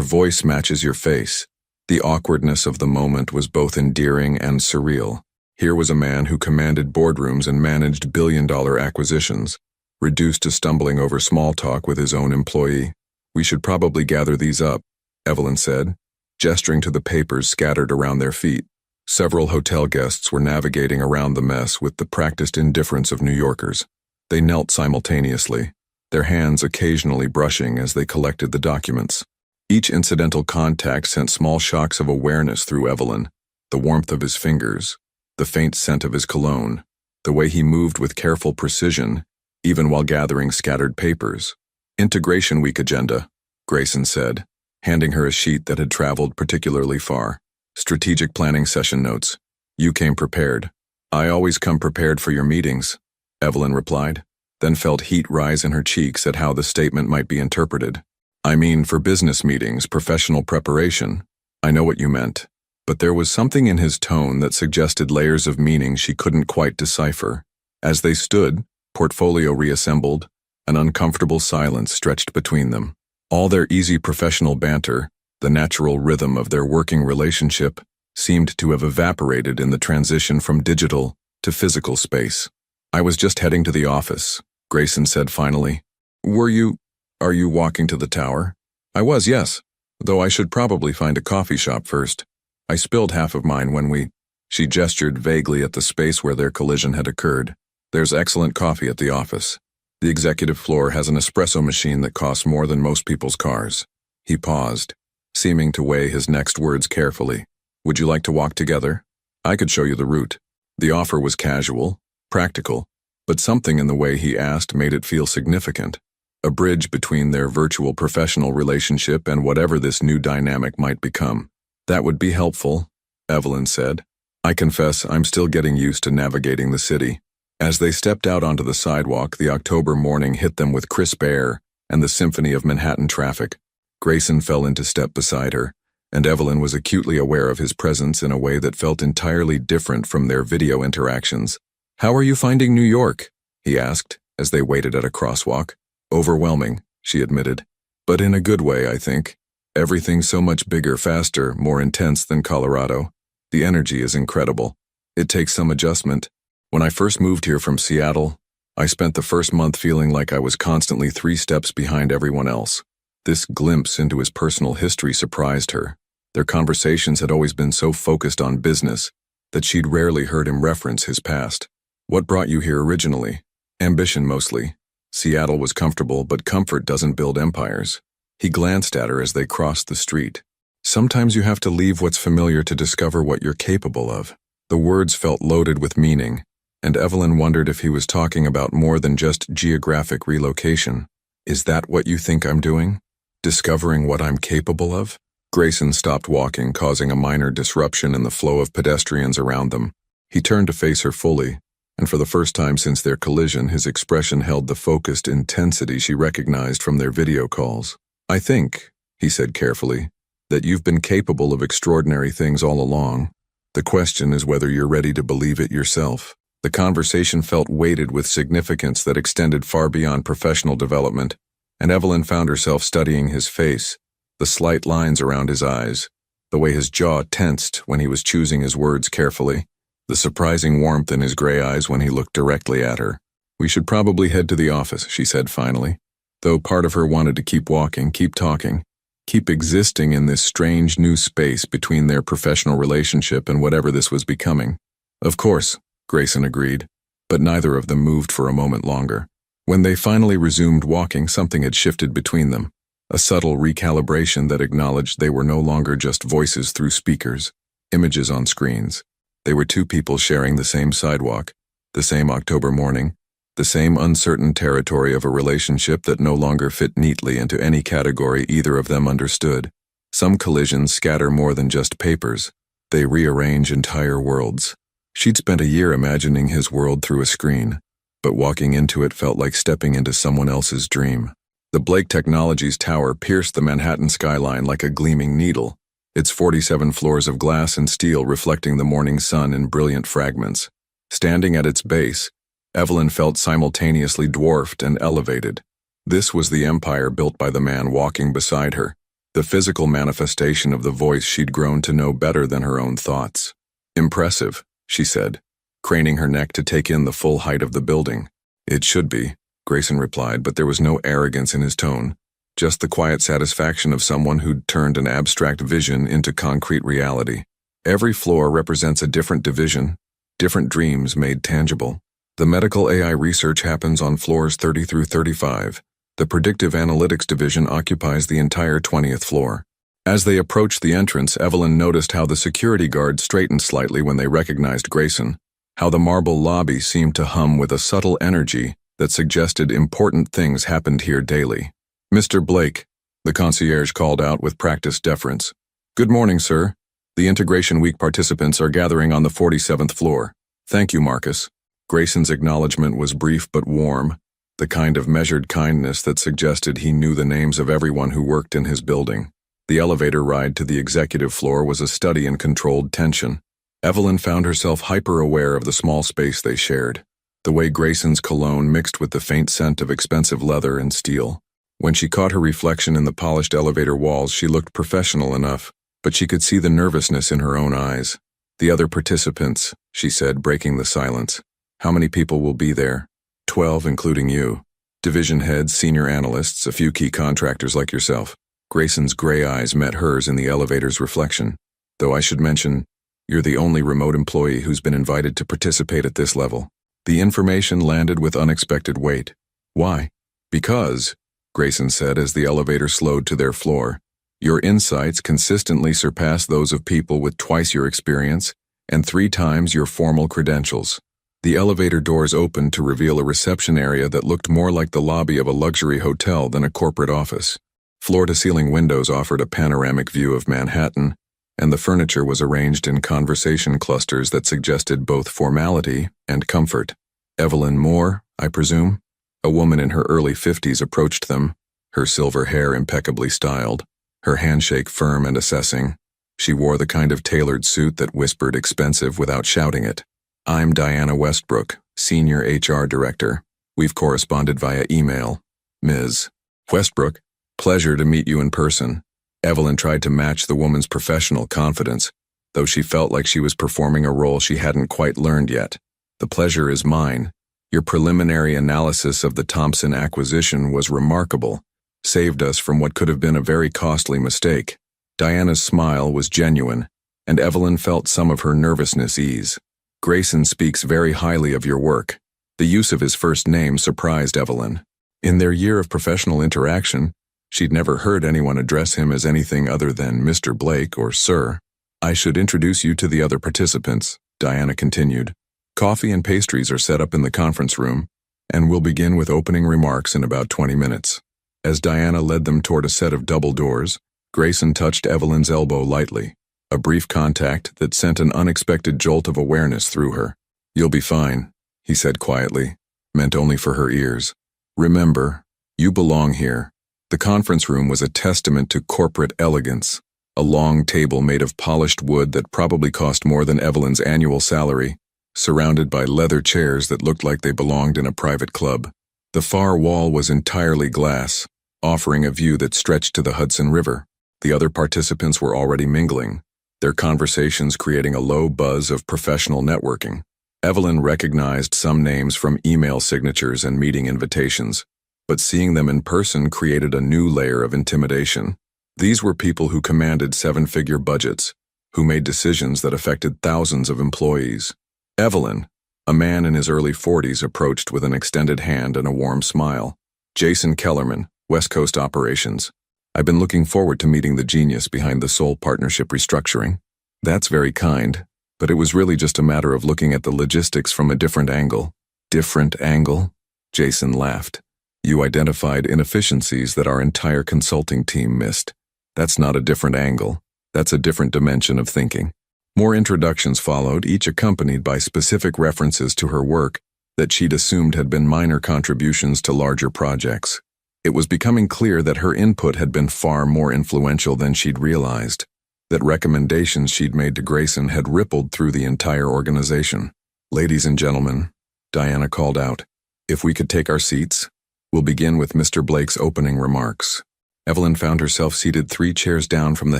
voice matches your face. The awkwardness of the moment was both endearing and surreal. Here was a man who commanded boardrooms and managed billion-dollar acquisitions, reduced to stumbling over small talk with his own employee. We should probably gather these up, Evelyn said, gesturing to the papers scattered around their feet. Several hotel guests were navigating around the mess with the practiced indifference of New Yorkers. They knelt simultaneously, their hands occasionally brushing as they collected the documents. Each incidental contact sent small shocks of awareness through Evelyn, the warmth of his fingers, the faint scent of his cologne, the way he moved with careful precision, even while gathering scattered papers. Integration Week agenda, Grayson said, handing her a sheet that had traveled particularly far. Strategic planning session notes. You came prepared. I always come prepared for your meetings, Evelyn replied, then felt heat rise in her cheeks at how the statement might be interpreted. I mean, for business meetings, professional preparation. I know what you meant. But there was something in his tone that suggested layers of meaning she couldn't quite decipher. As they stood, portfolio reassembled, an uncomfortable silence stretched between them. All their easy professional banter, the natural rhythm of their working relationship, seemed to have evaporated in the transition from digital to physical space. I was just heading to the office, Grayson said finally. Are you walking to the tower? I was, yes, though I should probably find a coffee shop first. I spilled half of mine when she gestured vaguely at the space where their collision had occurred. There's excellent coffee at the office. The executive floor has an espresso machine that costs more than most people's cars. He paused, seeming to weigh his next words carefully. Would you like to walk together? I could show you the route. The offer was casual, practical, but something in the way he asked made it feel significant. A bridge between their virtual professional relationship and whatever this new dynamic might become. That would be helpful, Evelyn said. I confess I'm still getting used to navigating the city. As they stepped out onto the sidewalk, the October morning hit them with crisp air and the symphony of Manhattan traffic. Grayson fell into step beside her, and Evelyn was acutely aware of his presence in a way that felt entirely different from their video interactions. How are you finding New York? He asked, as they waited at a crosswalk. Overwhelming, she admitted. But in a good way, I think. Everything's so much bigger, faster, more intense than Colorado. The energy is incredible. It takes some adjustment. When I first moved here from Seattle, I spent the first month feeling like I was constantly 3 steps behind everyone else. This glimpse into his personal history surprised her. Their conversations had always been so focused on business that she'd rarely heard him reference his past. What brought you here originally? Ambition mostly. Seattle was comfortable, but comfort doesn't build empires. He glanced at her as they crossed the street. Sometimes you have to leave what's familiar to discover what you're capable of. The words felt loaded with meaning, and Evelyn wondered if he was talking about more than just geographic relocation. Is that what you think I'm doing? Discovering what I'm capable of? Grayson stopped walking, causing a minor disruption in the flow of pedestrians around them. He turned to face her fully, and for the first time since their collision, his expression held the focused intensity she recognized from their video calls. I think, he said carefully, that you've been capable of extraordinary things all along. The question is whether you're ready to believe it yourself. The conversation felt weighted with significance that extended far beyond professional development, and Evelyn found herself studying his face, the slight lines around his eyes, the way his jaw tensed when he was choosing his words carefully, the surprising warmth in his gray eyes when he looked directly at her. "We should probably head to the office," she said finally, though part of her wanted to keep walking, keep talking, keep existing in this strange new space between their professional relationship and whatever this was becoming. "Of course," Grayson agreed, but neither of them moved for a moment longer. When they finally resumed walking, something had shifted between them, a subtle recalibration that acknowledged they were no longer just voices through speakers, images on screens. They were two people sharing the same sidewalk, the same October morning, the same uncertain territory of a relationship that no longer fit neatly into any category either of them understood. Some collisions scatter more than just papers. They rearrange entire worlds. She'd spent a year imagining his world through a screen, but walking into it felt like stepping into someone else's dream. The Blake Technologies tower pierced the Manhattan skyline like a gleaming needle, its 47 floors of glass and steel reflecting the morning sun in brilliant fragments. Standing at its base, Evelyn felt simultaneously dwarfed and elevated. This was the empire built by the man walking beside her, the physical manifestation of the voice she'd grown to know better than her own thoughts. "Impressive," she said, craning her neck to take in the full height of the building. "It should be," Grayson replied, but there was no arrogance in his tone, just the quiet satisfaction of someone who'd turned an abstract vision into concrete reality. "Every floor represents a different division, different dreams made tangible. The medical AI research happens on floors 30 through 35. The predictive analytics division occupies the entire 20th floor." As they approached the entrance, Evelyn noticed how the security guards straightened slightly when they recognized Grayson, how the marble lobby seemed to hum with a subtle energy that suggested important things happened here daily. "Mr. Blake," the concierge called out with practiced deference. "Good morning, sir. The Integration Week participants are gathering on the 47th floor. Thank you, Marcus." Grayson's acknowledgement was brief but warm, the kind of measured kindness that suggested he knew the names of everyone who worked in his building. The elevator ride to the executive floor was a study in controlled tension. Evelyn found herself hyper-aware of the small space they shared, the way Grayson's cologne mixed with the faint scent of expensive leather and steel. When she caught her reflection in the polished elevator walls, she looked professional enough, but she could see the nervousness in her own eyes. "The other participants," she said, breaking the silence. "How many people will be there?" 12, including you. Division heads, senior analysts, a few key contractors like yourself." Grayson's gray eyes met hers in the elevator's reflection. "Though I should mention, you're the only remote employee who's been invited to participate at this level." The information landed with unexpected weight. "Why?" "Because," Grayson said as the elevator slowed to their floor, "your insights consistently surpass those of people with twice your experience and 3 times your formal credentials." The elevator doors opened to reveal a reception area that looked more like the lobby of a luxury hotel than a corporate office. Floor-to-ceiling windows offered a panoramic view of Manhattan, and the furniture was arranged in conversation clusters that suggested both formality and comfort. "Evelyn Moore, I presume?" A woman in her early 50s approached them, her silver hair impeccably styled, her handshake firm and assessing. She wore the kind of tailored suit that whispered expensive without shouting it. "I'm Diana Westbrook, Senior HR Director. We've corresponded via email. Ms. Westbrook, pleasure to meet you in person." Evelyn tried to match the woman's professional confidence, though she felt like she was performing a role she hadn't quite learned yet. "The pleasure is mine. Your preliminary analysis of the Thompson acquisition was remarkable, saved us from what could have been a very costly mistake." Diana's smile was genuine, and Evelyn felt some of her nervousness ease. "Grayson speaks very highly of your work." The use of his first name surprised Evelyn. In their year of professional interaction, she'd never heard anyone address him as anything other than Mr. Blake or Sir. "I should introduce you to the other participants," Diana continued. "Coffee and pastries are set up in the conference room, and we'll begin with opening remarks in about 20 minutes. As Diana led them toward a set of double doors, Grayson touched Evelyn's elbow lightly, a brief contact that sent an unexpected jolt of awareness through her. "You'll be fine," he said quietly, meant only for her ears. "Remember, you belong here." The conference room was a testament to corporate elegance, a long table made of polished wood that probably cost more than Evelyn's annual salary, surrounded by leather chairs that looked like they belonged in a private club. The far wall was entirely glass, offering a view that stretched to the Hudson River. The other participants were already mingling, their conversations creating a low buzz of professional networking. Evelyn recognized some names from email signatures and meeting invitations, but seeing them in person created a new layer of intimidation. These were people who commanded seven-figure budgets, who made decisions that affected thousands of employees. Evelyn, a man in his early 40s, approached with an extended hand and a warm smile. Jason Kellerman, West Coast Operations. I've been looking forward to meeting the genius behind the Soul Partnership restructuring. That's very kind, but it was really just a matter of looking at the logistics from a different angle. Different angle? Jason laughed. You identified inefficiencies that our entire consulting team missed. That's not a different angle. That's a different dimension of thinking. More introductions followed, each accompanied by specific references to her work that she'd assumed had been minor contributions to larger projects. It was becoming clear that her input had been far more influential than she'd realized, that recommendations she'd made to Grayson had rippled through the entire organization. Ladies and gentlemen, Diana called out, if we could take our seats, we'll begin with Mr. Blake's opening remarks. Evelyn found herself seated 3 chairs down from the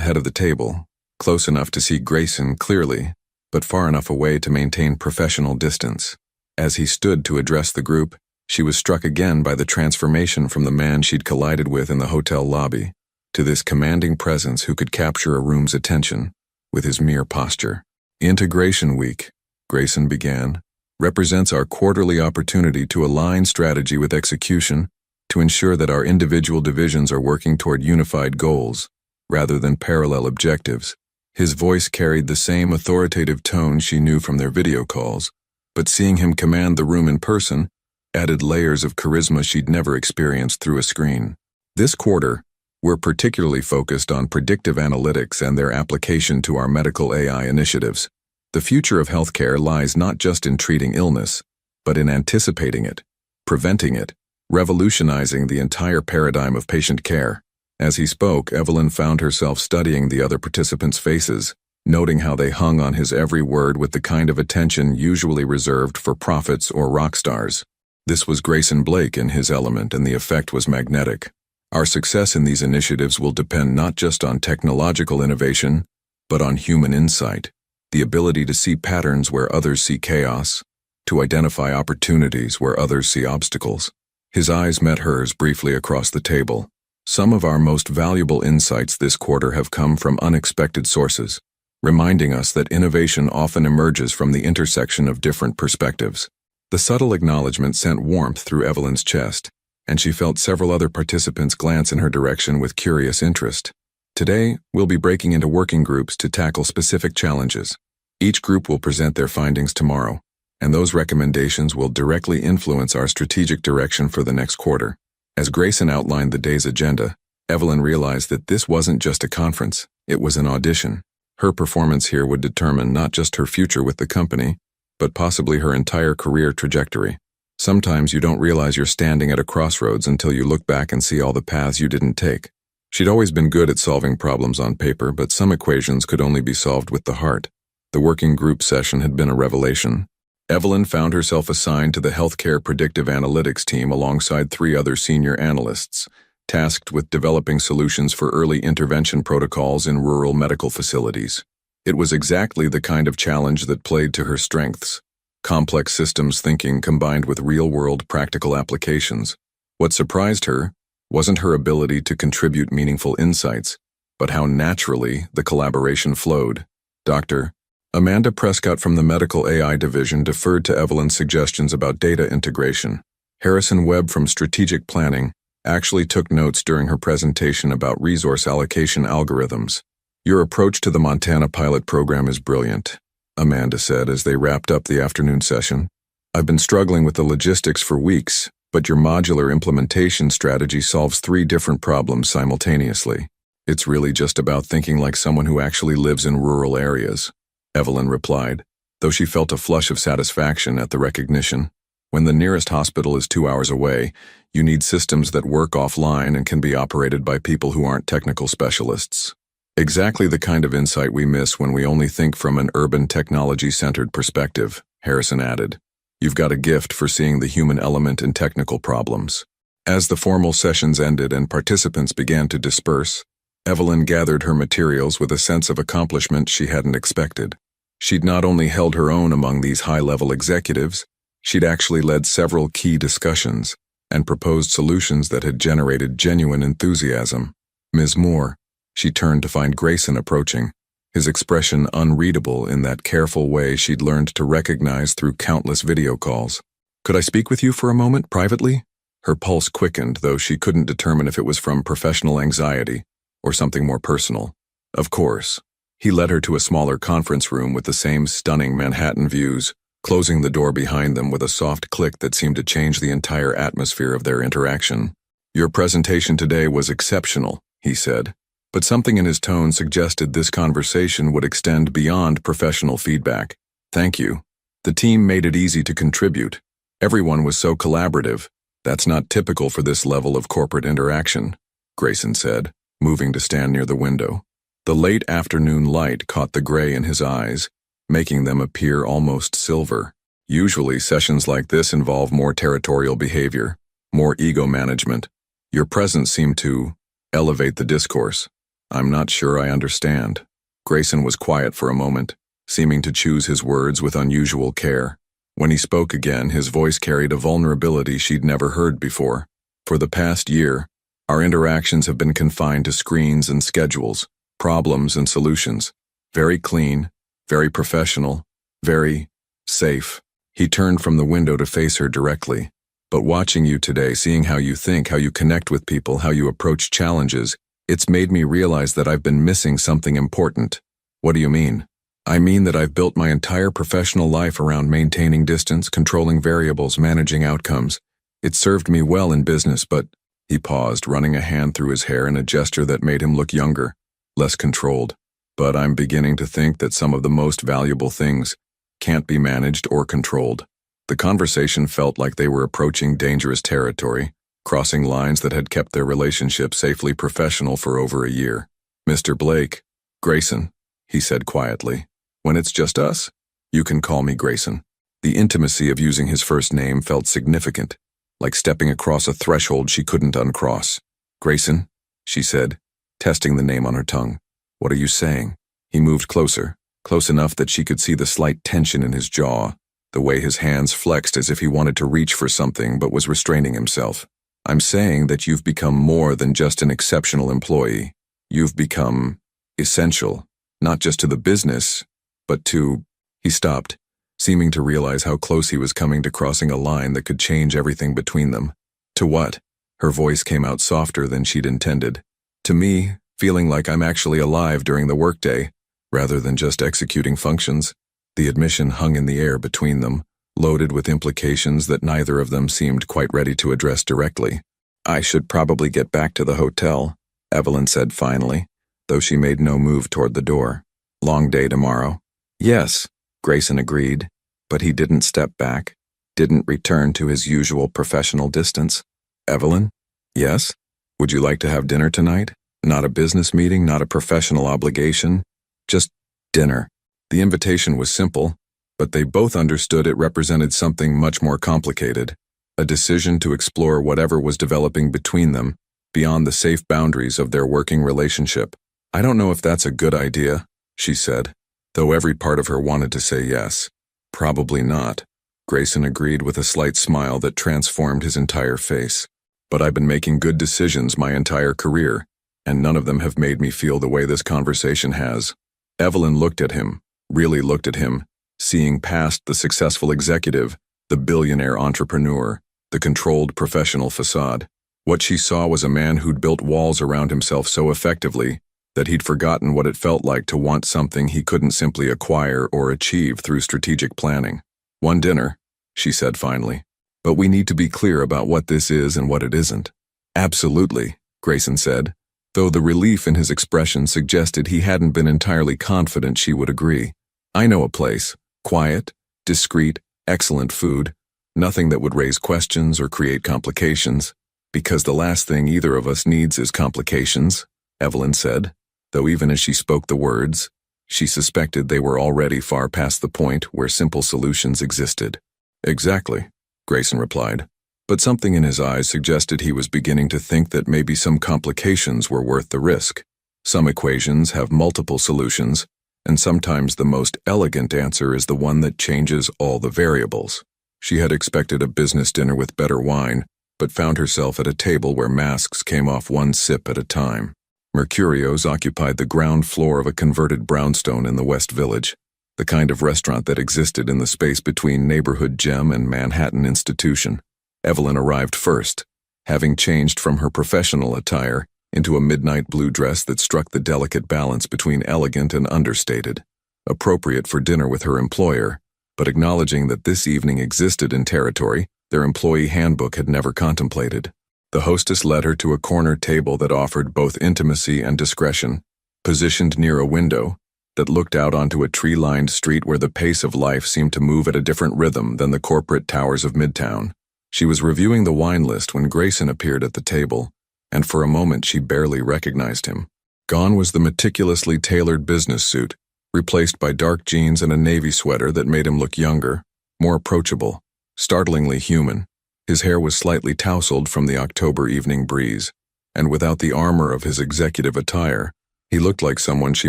head of the table, close enough to see Grayson clearly, but far enough away to maintain professional distance. As he stood to address the group, she was struck again by the transformation from the man she'd collided with in the hotel lobby to this commanding presence who could capture a room's attention with his mere posture. Integration Week, Grayson began, represents our quarterly opportunity to align strategy with execution to ensure that our individual divisions are working toward unified goals rather than parallel objectives. His voice carried the same authoritative tone she knew from their video calls, but seeing him command the room in person added layers of charisma she'd never experienced through a screen. This quarter, we're particularly focused on predictive analytics and their application to our medical AI initiatives. The future of healthcare lies not just in treating illness, but in anticipating it, preventing it, revolutionizing the entire paradigm of patient care. As he spoke, Evelyn found herself studying the other participants' faces, noting how they hung on his every word with the kind of attention usually reserved for prophets or rock stars. This was Grayson Blake in his element, and the effect was magnetic. Our success in these initiatives will depend not just on technological innovation, but on human insight, the ability to see patterns where others see chaos, to identify opportunities where others see obstacles. His eyes met hers briefly across the table. Some of our most valuable insights this quarter have come from unexpected sources, reminding us that innovation often emerges from the intersection of different perspectives. The subtle acknowledgement sent warmth through Evelyn's chest, and she felt several other participants glance in her direction with curious interest. Today, we'll be breaking into working groups to tackle specific challenges. Each group will present their findings tomorrow, and those recommendations will directly influence our strategic direction for the next quarter. As Grayson outlined the day's agenda, Evelyn realized that this wasn't just a conference, it was an audition. Her performance here would determine not just her future with the company, but possibly her entire career trajectory. Sometimes you don't realize you're standing at a crossroads until you look back and see all the paths you didn't take. She'd always been good at solving problems on paper, but some equations could only be solved with the heart. The working group session had been a revelation. Evelyn found herself assigned to the healthcare predictive analytics team alongside 3 other senior analysts, tasked with developing solutions for early intervention protocols in rural medical facilities. It was exactly the kind of challenge that played to her strengths. Complex systems thinking combined with real-world practical applications. What surprised her wasn't her ability to contribute meaningful insights, but how naturally the collaboration flowed. Dr. Amanda Prescott from the Medical AI Division deferred to Evelyn's suggestions about data integration. Harrison Webb from Strategic Planning actually took notes during her presentation about resource allocation algorithms. Your approach to the Montana pilot program is brilliant, Amanda said as they wrapped up the afternoon session. I've been struggling with the logistics for weeks, but your modular implementation strategy solves 3 different problems simultaneously. It's really just about thinking like someone who actually lives in rural areas, Evelyn replied, though she felt a flush of satisfaction at the recognition. When the nearest hospital is 2 hours away, you need systems that work offline and can be operated by people who aren't technical specialists. Exactly the kind of insight we miss when we only think from an urban technology-centered perspective, Harrison added. You've got a gift for seeing the human element in technical problems. As the formal sessions ended and participants began to disperse, Evelyn gathered her materials with a sense of accomplishment she hadn't expected. She'd not only held her own among these high-level executives, she'd actually led several key discussions and proposed solutions that had generated genuine enthusiasm. Ms. Moore, she turned to find Grayson approaching, his expression unreadable in that careful way she'd learned to recognize through countless video calls. Could I speak with you for a moment, privately? Her pulse quickened, though she couldn't determine if it was from professional anxiety or something more personal. Of course. He led her to a smaller conference room with the same stunning Manhattan views, closing the door behind them with a soft click that seemed to change the entire atmosphere of their interaction. Your presentation today was exceptional, he said, but something in his tone suggested this conversation would extend beyond professional feedback. Thank you. The team made it easy to contribute. Everyone was so collaborative. That's not typical for this level of corporate interaction, Grayson said, moving to stand near the window. The late afternoon light caught the gray in his eyes, making them appear almost silver. Usually, sessions like this involve more territorial behavior, more ego management. Your presence seemed to elevate the discourse. I'm not sure I understand. Grayson was quiet for a moment, seeming to choose his words with unusual care. When he spoke again, his voice carried a vulnerability she'd never heard before. For the past year, our interactions have been confined to screens and schedules, problems and solutions. Very clean, very professional, very safe. He turned from the window to face her directly. But watching you today, seeing how you think, how you connect with people, how you approach challenges, it's made me realize that I've been missing something important. What do you mean? I mean that I've built my entire professional life around maintaining distance, controlling variables, managing outcomes. It served me well in business, but he paused, running a hand through his hair in a gesture that made him look younger, less controlled. But I'm beginning to think that some of the most valuable things can't be managed or controlled. The conversation felt like they were approaching dangerous territory, crossing lines that had kept their relationship safely professional for over a year. Mr. Blake, Grayson, he said quietly. When it's just us, you can call me Grayson. The intimacy of using his first name felt significant, like stepping across a threshold she couldn't uncross. Grayson, she said, testing the name on her tongue. What are you saying? He moved closer, close enough that she could see the slight tension in his jaw, the way his hands flexed as if he wanted to reach for something but was restraining himself. I'm saying that you've become more than just an exceptional employee. You've become essential, not just to the business, but to... He stopped, seeming to realize how close he was coming to crossing a line that could change everything between them. To what? Her voice came out softer than she'd intended. To me, feeling like I'm actually alive during the workday, rather than just executing functions. The admission hung in the air between them, loaded with implications that neither of them seemed quite ready to address directly. I should probably get back to the hotel, Evelyn said finally, though she made no move toward the door. Long day tomorrow. Yes, Grayson agreed, but he didn't step back, didn't return to his usual professional distance. Evelyn? Yes? Would you like to have dinner tonight? Not a business meeting, not a professional obligation, just dinner. The invitation was simple, but they both understood it represented something much more complicated, a decision to explore whatever was developing between them, beyond the safe boundaries of their working relationship. I don't know if that's a good idea, she said, though every part of her wanted to say yes. Probably not, Grayson agreed with a slight smile that transformed his entire face. But I've been making good decisions my entire career, and none of them have made me feel the way this conversation has. Evelyn looked at him, really looked at him, seeing past the successful executive, the billionaire entrepreneur, the controlled professional facade. What she saw was a man who'd built walls around himself so effectively that he'd forgotten what it felt like to want something he couldn't simply acquire or achieve through strategic planning. One dinner, she said finally. But we need to be clear about what this is and what it isn't. Absolutely, Grayson said, though the relief in his expression suggested he hadn't been entirely confident she would agree. I know a place, quiet, discreet, excellent food, nothing that would raise questions or create complications, because the last thing either of us needs is complications, Evelyn said, though even as she spoke the words, She suspected they were already far past the point where simple solutions existed. Exactly, Grayson replied. But something in his eyes suggested he was beginning to think that maybe some complications were worth the risk. Some equations have multiple solutions, and sometimes the most elegant answer is the one that changes all the variables. She had expected a business dinner with better wine, but found herself at a table where masks came off one sip at a time. Mercurio's occupied the ground floor of a converted brownstone in the West Village, the kind of restaurant that existed in the space between Neighborhood Gem and Manhattan Institution. Evelyn arrived first, having changed from her professional attire into a midnight blue dress that struck the delicate balance between elegant and understated, appropriate for dinner with her employer, but acknowledging that this evening existed in territory their employee handbook had never contemplated. The hostess led her to a corner table that offered both intimacy and discretion, positioned near a window that looked out onto a tree-lined street where the pace of life seemed to move at a different rhythm than the corporate towers of Midtown. She was reviewing the wine list when Grayson appeared at the table, and for a moment she barely recognized him. Gone was the meticulously tailored business suit, replaced by dark jeans and a navy sweater that made him look younger, more approachable, startlingly human. His hair was slightly tousled from the October evening breeze, and without the armor of his executive attire, he looked like someone she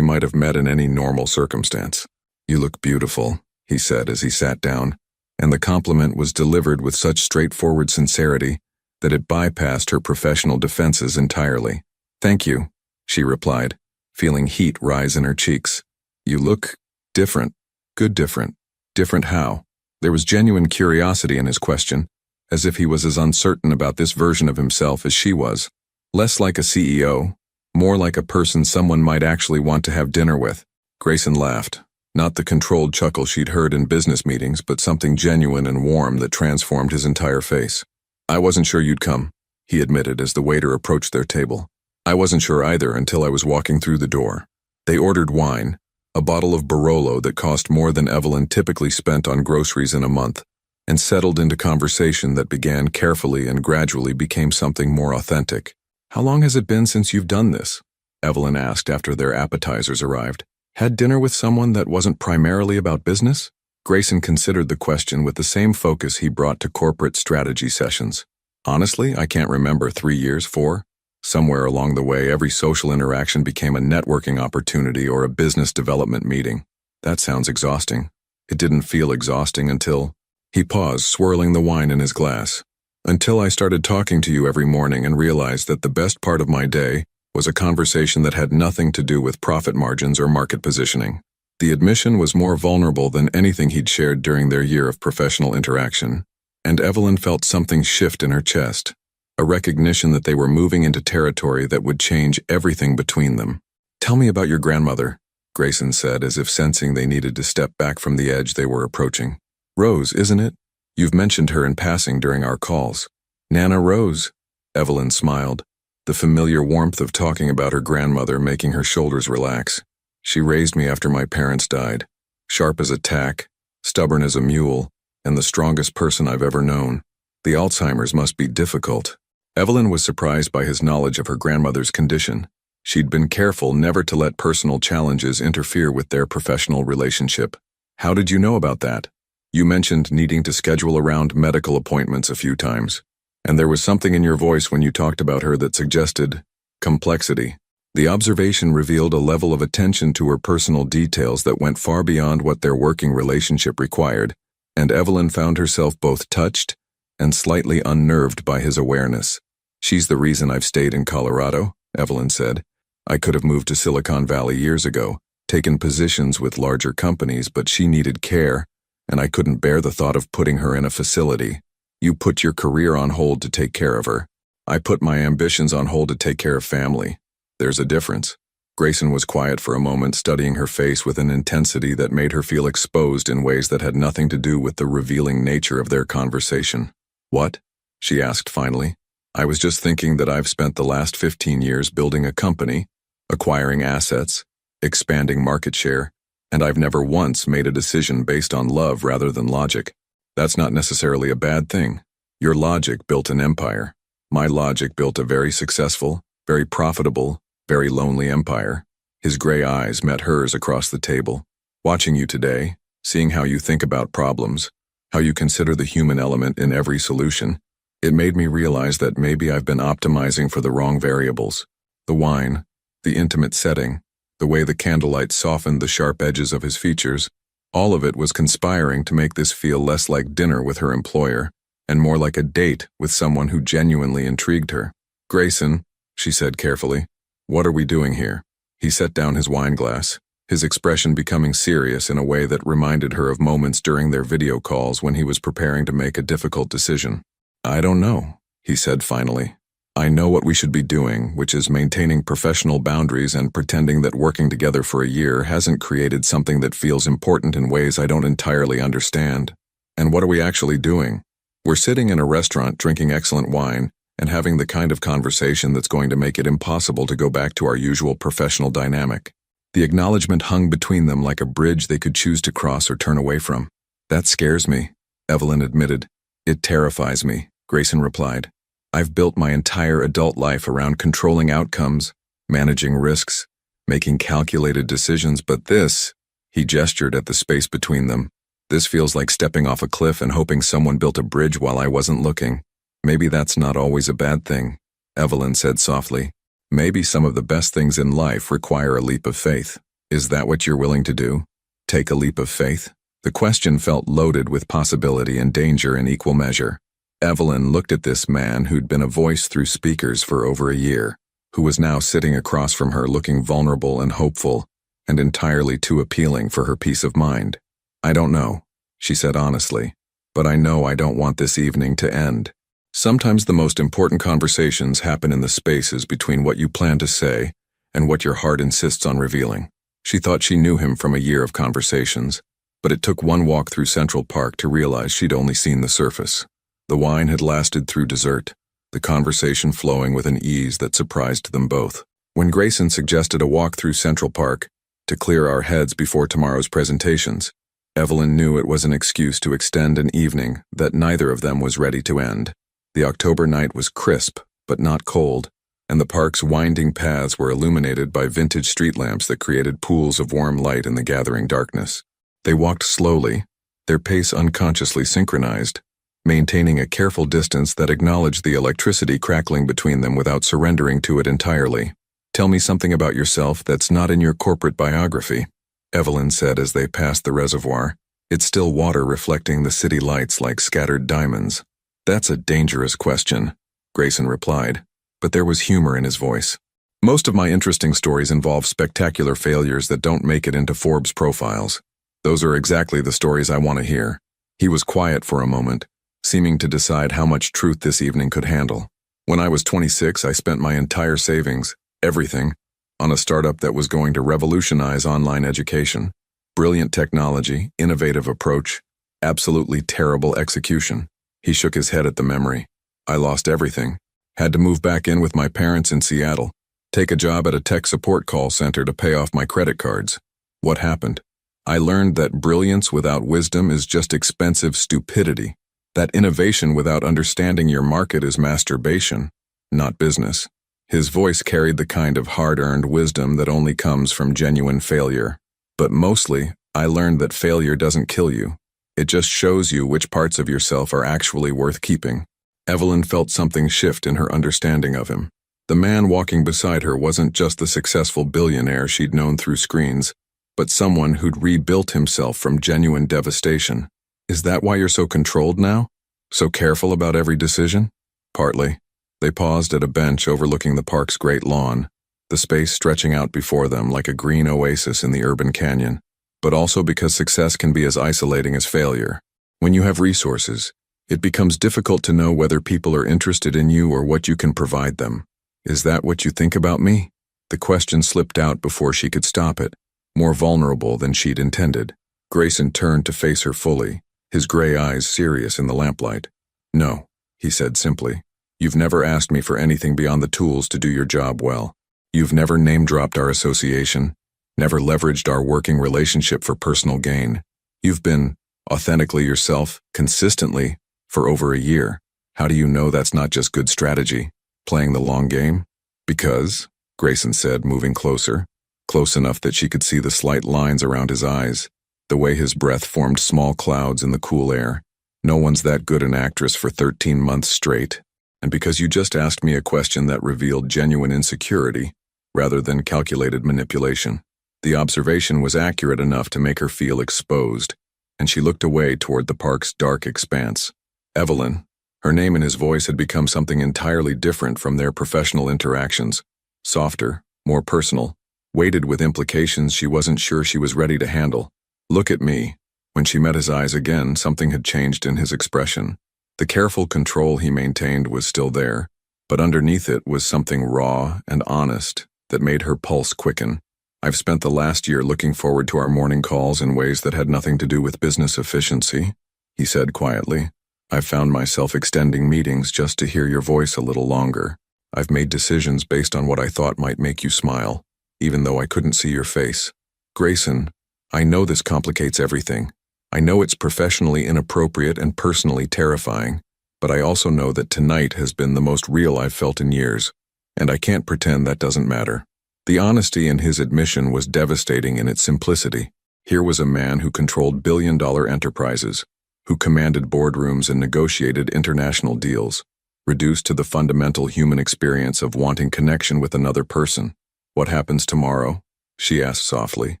might have met in any normal circumstance. "You look beautiful," he said as he sat down, and the compliment was delivered with such straightforward sincerity that it bypassed her professional defenses entirely. "Thank you," she replied, feeling heat rise in her cheeks. "You look different. Good different. Different how?" There was genuine curiosity in his question, as if he was as uncertain about this version of himself as she was. Less like a CEO, more like a person someone might actually want to have dinner with. Grayson laughed, not the controlled chuckle she'd heard in business meetings, but something genuine and warm that transformed his entire face. "I wasn't sure you'd come," he admitted as the waiter approached their table. "I wasn't sure either until I was walking through the door." They ordered wine, a bottle of Barolo that cost more than Evelyn typically spent on groceries in a month, and settled into conversation that began carefully and gradually became something more authentic. "How long has it been since you've done this?" Evelyn asked after their appetizers arrived. "Had dinner with someone that wasn't primarily about business?" Grayson considered the question with the same focus he brought to corporate strategy sessions. "Honestly, I can't remember. 3 years, 4? Somewhere along the way, every social interaction became a networking opportunity or a business development meeting. That sounds exhausting." It didn't feel exhausting until... He paused, swirling the wine in his glass. "Until I started talking to you every morning and realized that the best part of my day was a conversation that had nothing to do with profit margins or market positioning." The admission was more vulnerable than anything he'd shared during their year of professional interaction, and Evelyn felt something shift in her chest, a recognition that they were moving into territory that would change everything between them. "Tell me about your grandmother," Grayson said, as if sensing they needed to step back from the edge they were approaching. "Rose, isn't it? You've mentioned her in passing during our calls." "Nana Rose," Evelyn smiled, the familiar warmth of talking about her grandmother making her shoulders relax. "She raised me after my parents died, sharp as a tack, stubborn as a mule, and the strongest person I've ever known. The Alzheimer's must be difficult." Evelyn was surprised by his knowledge of her grandmother's condition. She'd been careful never to let personal challenges interfere with their professional relationship. "How did you know about that?" "You mentioned needing to schedule around medical appointments a few times, and there was something in your voice when you talked about her that suggested complexity." The observation revealed a level of attention to her personal details that went far beyond what their working relationship required, and Evelyn found herself both touched and slightly unnerved by his awareness. "She's the reason I've stayed in Colorado," Evelyn said. "I could have moved to Silicon Valley years ago, taken positions with larger companies, but she needed care, and I couldn't bear the thought of putting her in a facility. You put your career on hold to take care of her. I put my ambitions on hold to take care of family. There's a difference." Grayson was quiet for a moment, studying her face with an intensity that made her feel exposed in ways that had nothing to do with the revealing nature of their conversation. "What?" she asked finally. "I was just thinking that I've spent the last 15 years building a company, acquiring assets, expanding market share, and I've never once made a decision based on love rather than logic. That's not necessarily a bad thing. Your logic built an empire. My logic built a very successful, very profitable, very lonely empire." His gray eyes met hers across the table. Watching you today, seeing how you think about problems, how you consider the human element in every solution, it made me realize that maybe I've been optimizing for the wrong variables. The wine, the intimate setting, the way the candlelight softened the sharp edges of his features, all of it was conspiring to make this feel less like dinner with her employer and more like a date with someone who genuinely intrigued her. "Grayson," she said carefully, "what are we doing here?" He set down his wine glass, his expression becoming serious in a way that reminded her of moments during their video calls when he was preparing to make a difficult decision. "I don't know," he said finally. "I know what we should be doing, which is maintaining professional boundaries and pretending that working together for a year hasn't created something that feels important in ways I don't entirely understand. And what are we actually doing? We're sitting in a restaurant drinking excellent wine and having the kind of conversation that's going to make it impossible to go back to our usual professional dynamic." The acknowledgement hung between them like a bridge they could choose to cross or turn away from. "That scares me," Evelyn admitted. "It terrifies me," Grayson replied. "I've built my entire adult life around controlling outcomes, managing risks, making calculated decisions, but this," he gestured at the space between them, "this feels like stepping off a cliff and hoping someone built a bridge while I wasn't looking." "Maybe that's not always a bad thing," Evelyn said softly. "Maybe some of the best things in life require a leap of faith. Is that what you're willing to do? Take a leap of faith?" The question felt loaded with possibility and danger in equal measure. Evelyn looked at this man who'd been a voice through speakers for over a year, who was now sitting across from her looking vulnerable and hopeful, and entirely too appealing for her peace of mind. "I don't know," she said honestly, "but I know I don't want this evening to end." Sometimes the most important conversations happen in the spaces between what you plan to say and what your heart insists on revealing. She thought she knew him from a year of conversations, but it took one walk through Central Park to realize she'd only seen the surface. The wine had lasted through dessert, the conversation flowing with an ease that surprised them both. When Grayson suggested a walk through Central Park to clear our heads before tomorrow's presentations, Evelyn knew it was an excuse to extend an evening that neither of them was ready to end. The October night was crisp, but not cold, and the park's winding paths were illuminated by vintage street lamps that created pools of warm light in the gathering darkness. They walked slowly, their pace unconsciously synchronized, maintaining a careful distance that acknowledged the electricity crackling between them without surrendering to it entirely. "Tell me something about yourself that's not in your corporate biography," Evelyn said as they passed the reservoir, its still water reflecting the city lights like scattered diamonds. "That's a dangerous question," Grayson replied, but there was humor in his voice. "Most of my interesting stories involve spectacular failures that don't make it into Forbes profiles. Those are exactly the stories I want to hear." He was quiet for a moment, seeming to decide how much truth this evening could handle. "When I was 26, I spent my entire savings, everything, on a startup that was going to revolutionize online education. Brilliant technology, innovative approach, absolutely terrible execution." He shook his head at the memory. "I lost everything. Had to move back in with my parents in Seattle, take a job at a tech support call center to pay off my credit cards. What happened? I learned that brilliance without wisdom is just expensive stupidity. That innovation without understanding your market is masturbation, not business." His voice carried the kind of hard-earned wisdom that only comes from genuine failure. "But mostly, I learned that failure doesn't kill you. It just shows you which parts of yourself are actually worth keeping." Evelyn felt something shift in her understanding of him. The man walking beside her wasn't just the successful billionaire she'd known through screens, but someone who'd rebuilt himself from genuine devastation. "Is that why you're so controlled now? So careful about every decision?" "Partly." They paused at a bench overlooking the park's great lawn, the space stretching out before them like a green oasis in the urban canyon. "But also because success can be as isolating as failure. When you have resources, it becomes difficult to know whether people are interested in you or what you can provide them. Is that what you think about me?" The question slipped out before she could stop it, more vulnerable than she'd intended. Grayson turned to face her fully, his gray eyes serious in the lamplight. "No," he said simply. "You've never asked me for anything beyond the tools to do your job well. You've never name-dropped our association, never leveraged our working relationship for personal gain. You've been authentically yourself, consistently, for over a year. How do you know that's not just good strategy, playing the long game?" "Because," Grayson said, moving closer, close enough that she could see the slight lines around his eyes, the way his breath formed small clouds in the cool air. No one's that good an actress for 13 months straight. And because you just asked me a question that revealed genuine insecurity, rather than calculated manipulation. The observation was accurate enough to make her feel exposed, and she looked away toward the park's dark expanse. Evelyn. Her name and his voice had become something entirely different from their professional interactions. Softer, more personal, weighted with implications she wasn't sure she was ready to handle. Look at me. When she met his eyes again, something had changed in his expression. The careful control he maintained was still there, but underneath it was something raw and honest that made her pulse quicken. I've spent the last year looking forward to our morning calls in ways that had nothing to do with business efficiency, he said quietly. I've found myself extending meetings just to hear your voice a little longer. I've made decisions based on what I thought might make you smile, even though I couldn't see your face. Grayson, I know this complicates everything. I know it's professionally inappropriate and personally terrifying, but I also know that tonight has been the most real I've felt in years, and I can't pretend that doesn't matter. The honesty in his admission was devastating in its simplicity. Here was a man who controlled billion-dollar enterprises, who commanded boardrooms and negotiated international deals, reduced to the fundamental human experience of wanting connection with another person. What happens tomorrow? She asked softly.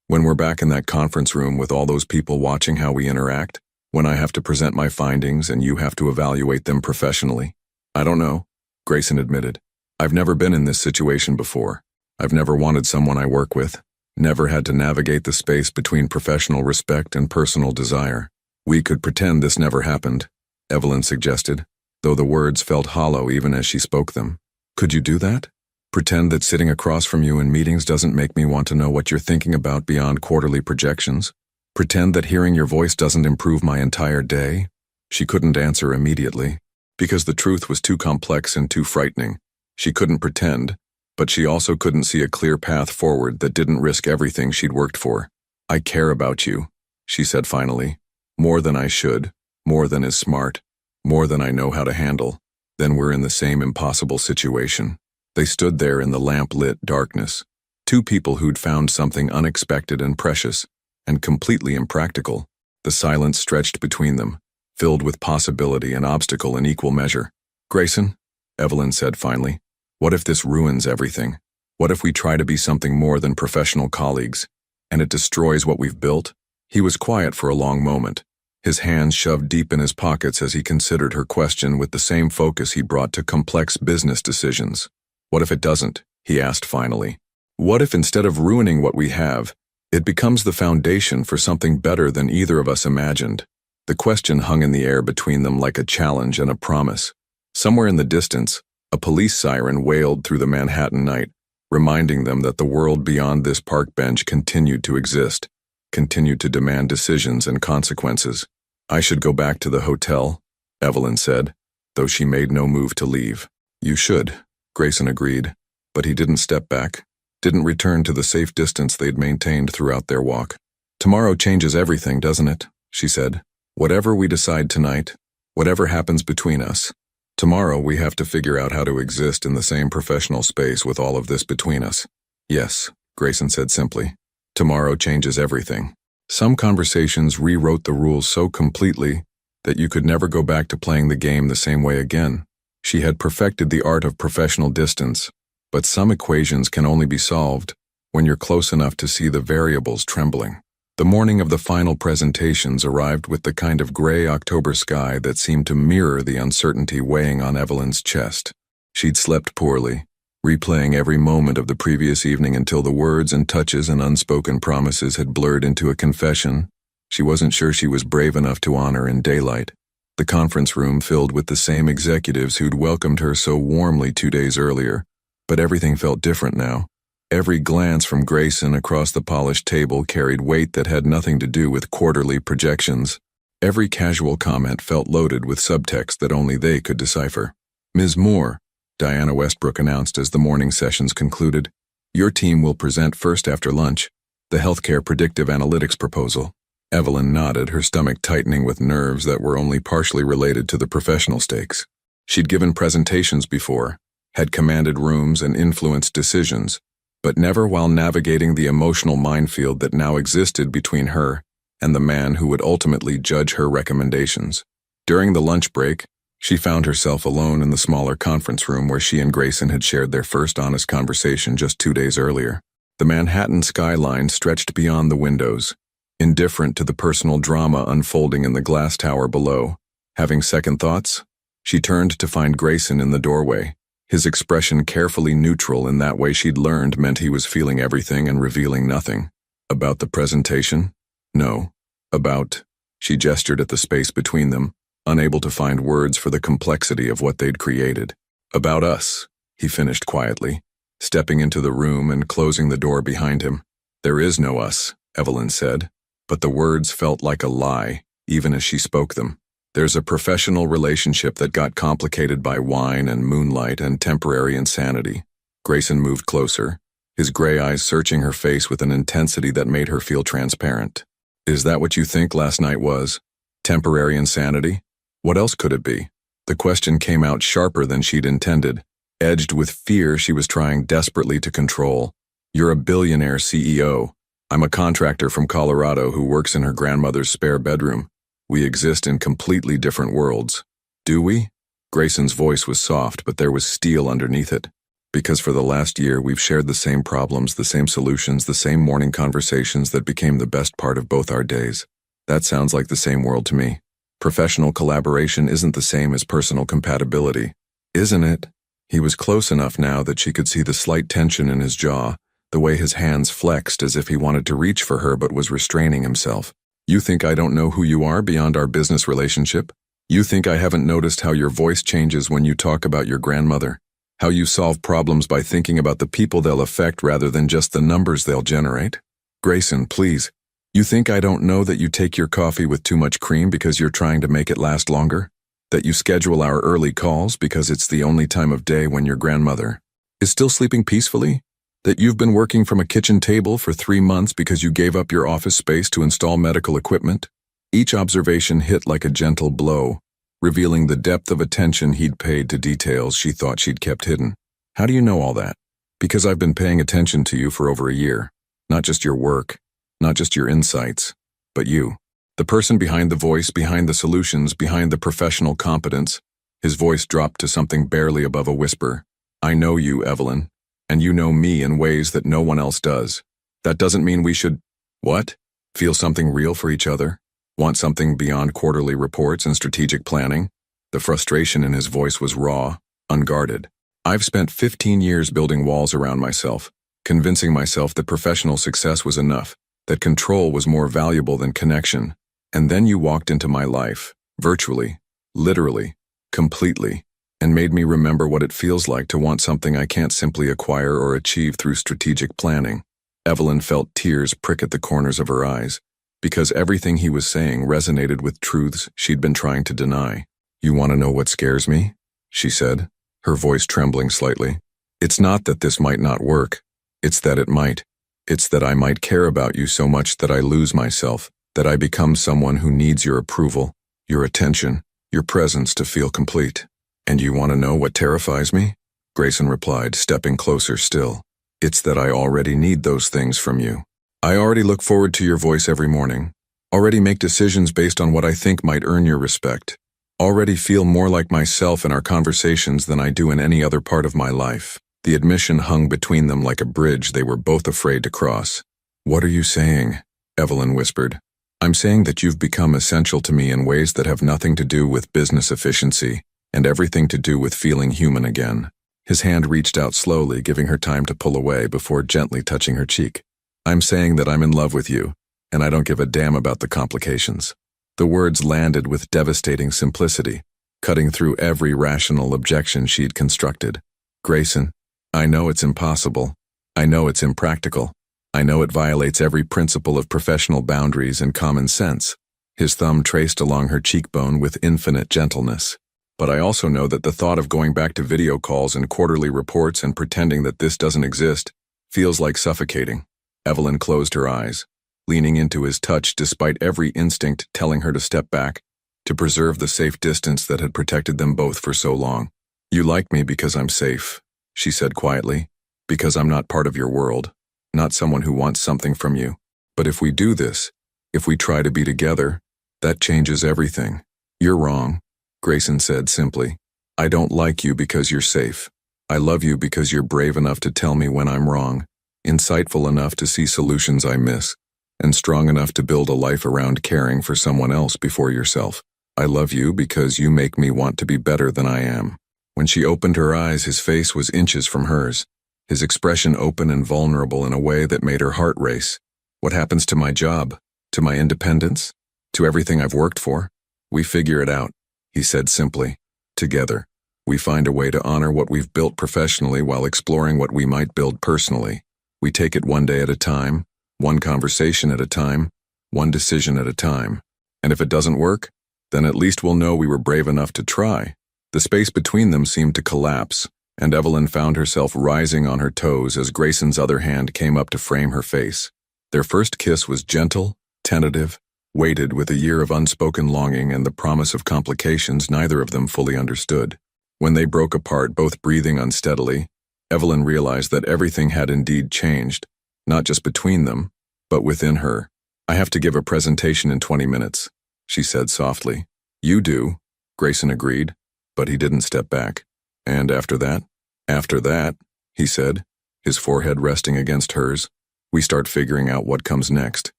When we're back in that conference room with all those people watching how we interact? When I have to present my findings and you have to evaluate them professionally? I don't know, Grayson admitted. I've never been in this situation before. I've never wanted someone I work with, never had to navigate the space between professional respect and personal desire. We could pretend this never happened, Evelyn suggested, though the words felt hollow even as she spoke them. Could you do that? Pretend that sitting across from you in meetings doesn't make me want to know what you're thinking about beyond quarterly projections? Pretend that hearing your voice doesn't improve my entire day? She couldn't answer immediately, because the truth was too complex and too frightening. She couldn't pretend, but she also couldn't see a clear path forward that didn't risk everything she'd worked for. I care about you, she said finally. More than I should, more than is smart, more than I know how to handle. Then we're in the same impossible situation. They stood there in the lamp-lit darkness. Two people who'd found something unexpected and precious, and completely impractical. The silence stretched between them, filled with possibility and obstacle in equal measure. Grayson, Evelyn said finally, what if this ruins everything? What if we try to be something more than professional colleagues, and it destroys what we've built? He was quiet for a long moment, his hands shoved deep in his pockets as he considered her question with the same focus he brought to complex business decisions. What if it doesn't? He asked finally. What if instead of ruining what we have, it becomes the foundation for something better than either of us imagined? The question hung in the air between them like a challenge and a promise. Somewhere in the distance, a police siren wailed through the Manhattan night, reminding them that the world beyond this park bench continued to exist, continued to demand decisions and consequences. I should go back to the hotel, Evelyn said, though she made no move to leave. You should, Grayson agreed, but he didn't step back, didn't return to the safe distance they'd maintained throughout their walk. Tomorrow changes everything, doesn't it? She said. Whatever we decide tonight, whatever happens between us, tomorrow we have to figure out how to exist in the same professional space with all of this between us. Yes, Grayson said simply. Tomorrow changes everything. Some conversations rewrote the rules so completely that you could never go back to playing the game the same way again. She had perfected the art of professional distance, but some equations can only be solved when you're close enough to see the variables trembling. The morning of the final presentations arrived with the kind of gray October sky that seemed to mirror the uncertainty weighing on Evelyn's chest. She'd slept poorly, replaying every moment of the previous evening until the words and touches and unspoken promises had blurred into a confession she wasn't sure she was brave enough to honor in daylight. The conference room filled with the same executives who'd welcomed her so warmly 2 days earlier, but everything felt different now. Every glance from Grayson across the polished table carried weight that had nothing to do with quarterly projections. Every casual comment felt loaded with subtext that only they could decipher. Ms. Moore, Diana Westbrook announced as the morning sessions concluded, your team will present first after lunch, the healthcare predictive analytics proposal. Evelyn nodded, her stomach tightening with nerves that were only partially related to the professional stakes. She'd given presentations before, had commanded rooms and influenced decisions, but never while navigating the emotional minefield that now existed between her and the man who would ultimately judge her recommendations. During the lunch break, she found herself alone in the smaller conference room where she and Grayson had shared their first honest conversation just 2 days earlier. The Manhattan skyline stretched beyond the windows, indifferent to the personal drama unfolding in the glass tower below. Having second thoughts, she turned to find Grayson in the doorway, his expression carefully neutral in that way she'd learned meant he was feeling everything and revealing nothing. About the presentation? No. About, she gestured at the space between them, unable to find words for the complexity of what they'd created. About us, he finished quietly, stepping into the room and closing the door behind him. There is no us, Evelyn said, but the words felt like a lie, even as she spoke them. There's a professional relationship that got complicated by wine and moonlight and temporary insanity. Grayson moved closer, his gray eyes searching her face with an intensity that made her feel transparent. Is that what you think last night was? Temporary insanity? What else could it be? The question came out sharper than she'd intended, edged with fear she was trying desperately to control. You're a billionaire CEO. I'm a contractor from Colorado who works in her grandmother's spare bedroom. We exist in completely different worlds. Do we? Grayson's voice was soft, but there was steel underneath it. Because for the last year, we've shared the same problems, the same solutions, the same morning conversations that became the best part of both our days. That sounds like the same world to me. Professional collaboration isn't the same as personal compatibility, isn't it? He was close enough now that she could see the slight tension in his jaw, the way his hands flexed as if he wanted to reach for her but was restraining himself. You think I don't know who you are beyond our business relationship? You think I haven't noticed how your voice changes when you talk about your grandmother? How you solve problems by thinking about the people they'll affect rather than just the numbers they'll generate? Grayson, please. You think I don't know that you take your coffee with too much cream because you're trying to make it last longer? That you schedule our early calls because it's the only time of day when your grandmother is still sleeping peacefully? That you've been working from a kitchen table for 3 months because you gave up your office space to install medical equipment? Each observation hit like a gentle blow, revealing the depth of attention he'd paid to details she thought she'd kept hidden. How do you know all that? Because I've been paying attention to you for over a year. Not just your work, not just your insights, but you. The person behind the voice, behind the solutions, behind the professional competence. His voice dropped to something barely above a whisper. I know you, Evelyn. And you know me in ways that no one else does. That doesn't mean we should, what? Feel something real for each other? Want something beyond quarterly reports and strategic planning? The frustration in his voice was raw, unguarded. I've spent 15 years building walls around myself, convincing myself that professional success was enough, that control was more valuable than connection. And then you walked into my life, virtually, literally, completely, and made me remember what it feels like to want something I can't simply acquire or achieve through strategic planning. Evelyn felt tears prick at the corners of her eyes, because everything he was saying resonated with truths she'd been trying to deny. You want to know what scares me? She said, her voice trembling slightly. It's not that this might not work. It's that it might. It's that I might care about you so much that I lose myself, that I become someone who needs your approval, your attention, your presence to feel complete. And you want to know what terrifies me? Grayson replied, stepping closer still. It's that I already need those things from you. I already look forward to your voice every morning. Already make decisions based on what I think might earn your respect. Already feel more like myself in our conversations than I do in any other part of my life. The admission hung between them like a bridge they were both afraid to cross. What are you saying? Evelyn whispered. I'm saying that you've become essential to me in ways that have nothing to do with business efficiency, and everything to do with feeling human again. His hand reached out slowly, giving her time to pull away before gently touching her cheek. I'm saying that I'm in love with you, and I don't give a damn about the complications. The words landed with devastating simplicity, cutting through every rational objection she'd constructed. Grayson, I know it's impossible. I know it's impractical. I know it violates every principle of professional boundaries and common sense. His thumb traced along her cheekbone with infinite gentleness. But I also know that the thought of going back to video calls and quarterly reports and pretending that this doesn't exist feels like suffocating. Evelyn closed her eyes, leaning into his touch despite every instinct telling her to step back, to preserve the safe distance that had protected them both for so long. You like me because I'm safe, she said quietly. Because I'm not part of your world, not someone who wants something from you. But if we do this, if we try to be together, that changes everything. You're wrong, Grayson said simply. I don't like you because you're safe. I love you because you're brave enough to tell me when I'm wrong, insightful enough to see solutions I miss, and strong enough to build a life around caring for someone else before yourself. I love you because you make me want to be better than I am. When she opened her eyes, his face was inches from hers, his expression open and vulnerable in a way that made her heart race. What happens to my job? To my independence? To everything I've worked for? We figure it out, he said simply. Together. We find a way to honor what we've built professionally while exploring what we might build personally. We take it one day at a time, one conversation at a time, one decision at a time. And if it doesn't work, then at least we'll know we were brave enough to try. The space between them seemed to collapse, and Evelyn found herself rising on her toes as Grayson's other hand came up to frame her face. Their first kiss was gentle, tentative, weighted with a year of unspoken longing and the promise of complications neither of them fully understood. When they broke apart, both breathing unsteadily, Evelyn realized that everything had indeed changed, not just between them, but within her. I have to give a presentation in 20 minutes, she said softly. You do, Grayson agreed, but he didn't step back. And after that? After that, he said, his forehead resting against hers, we start figuring out what comes next.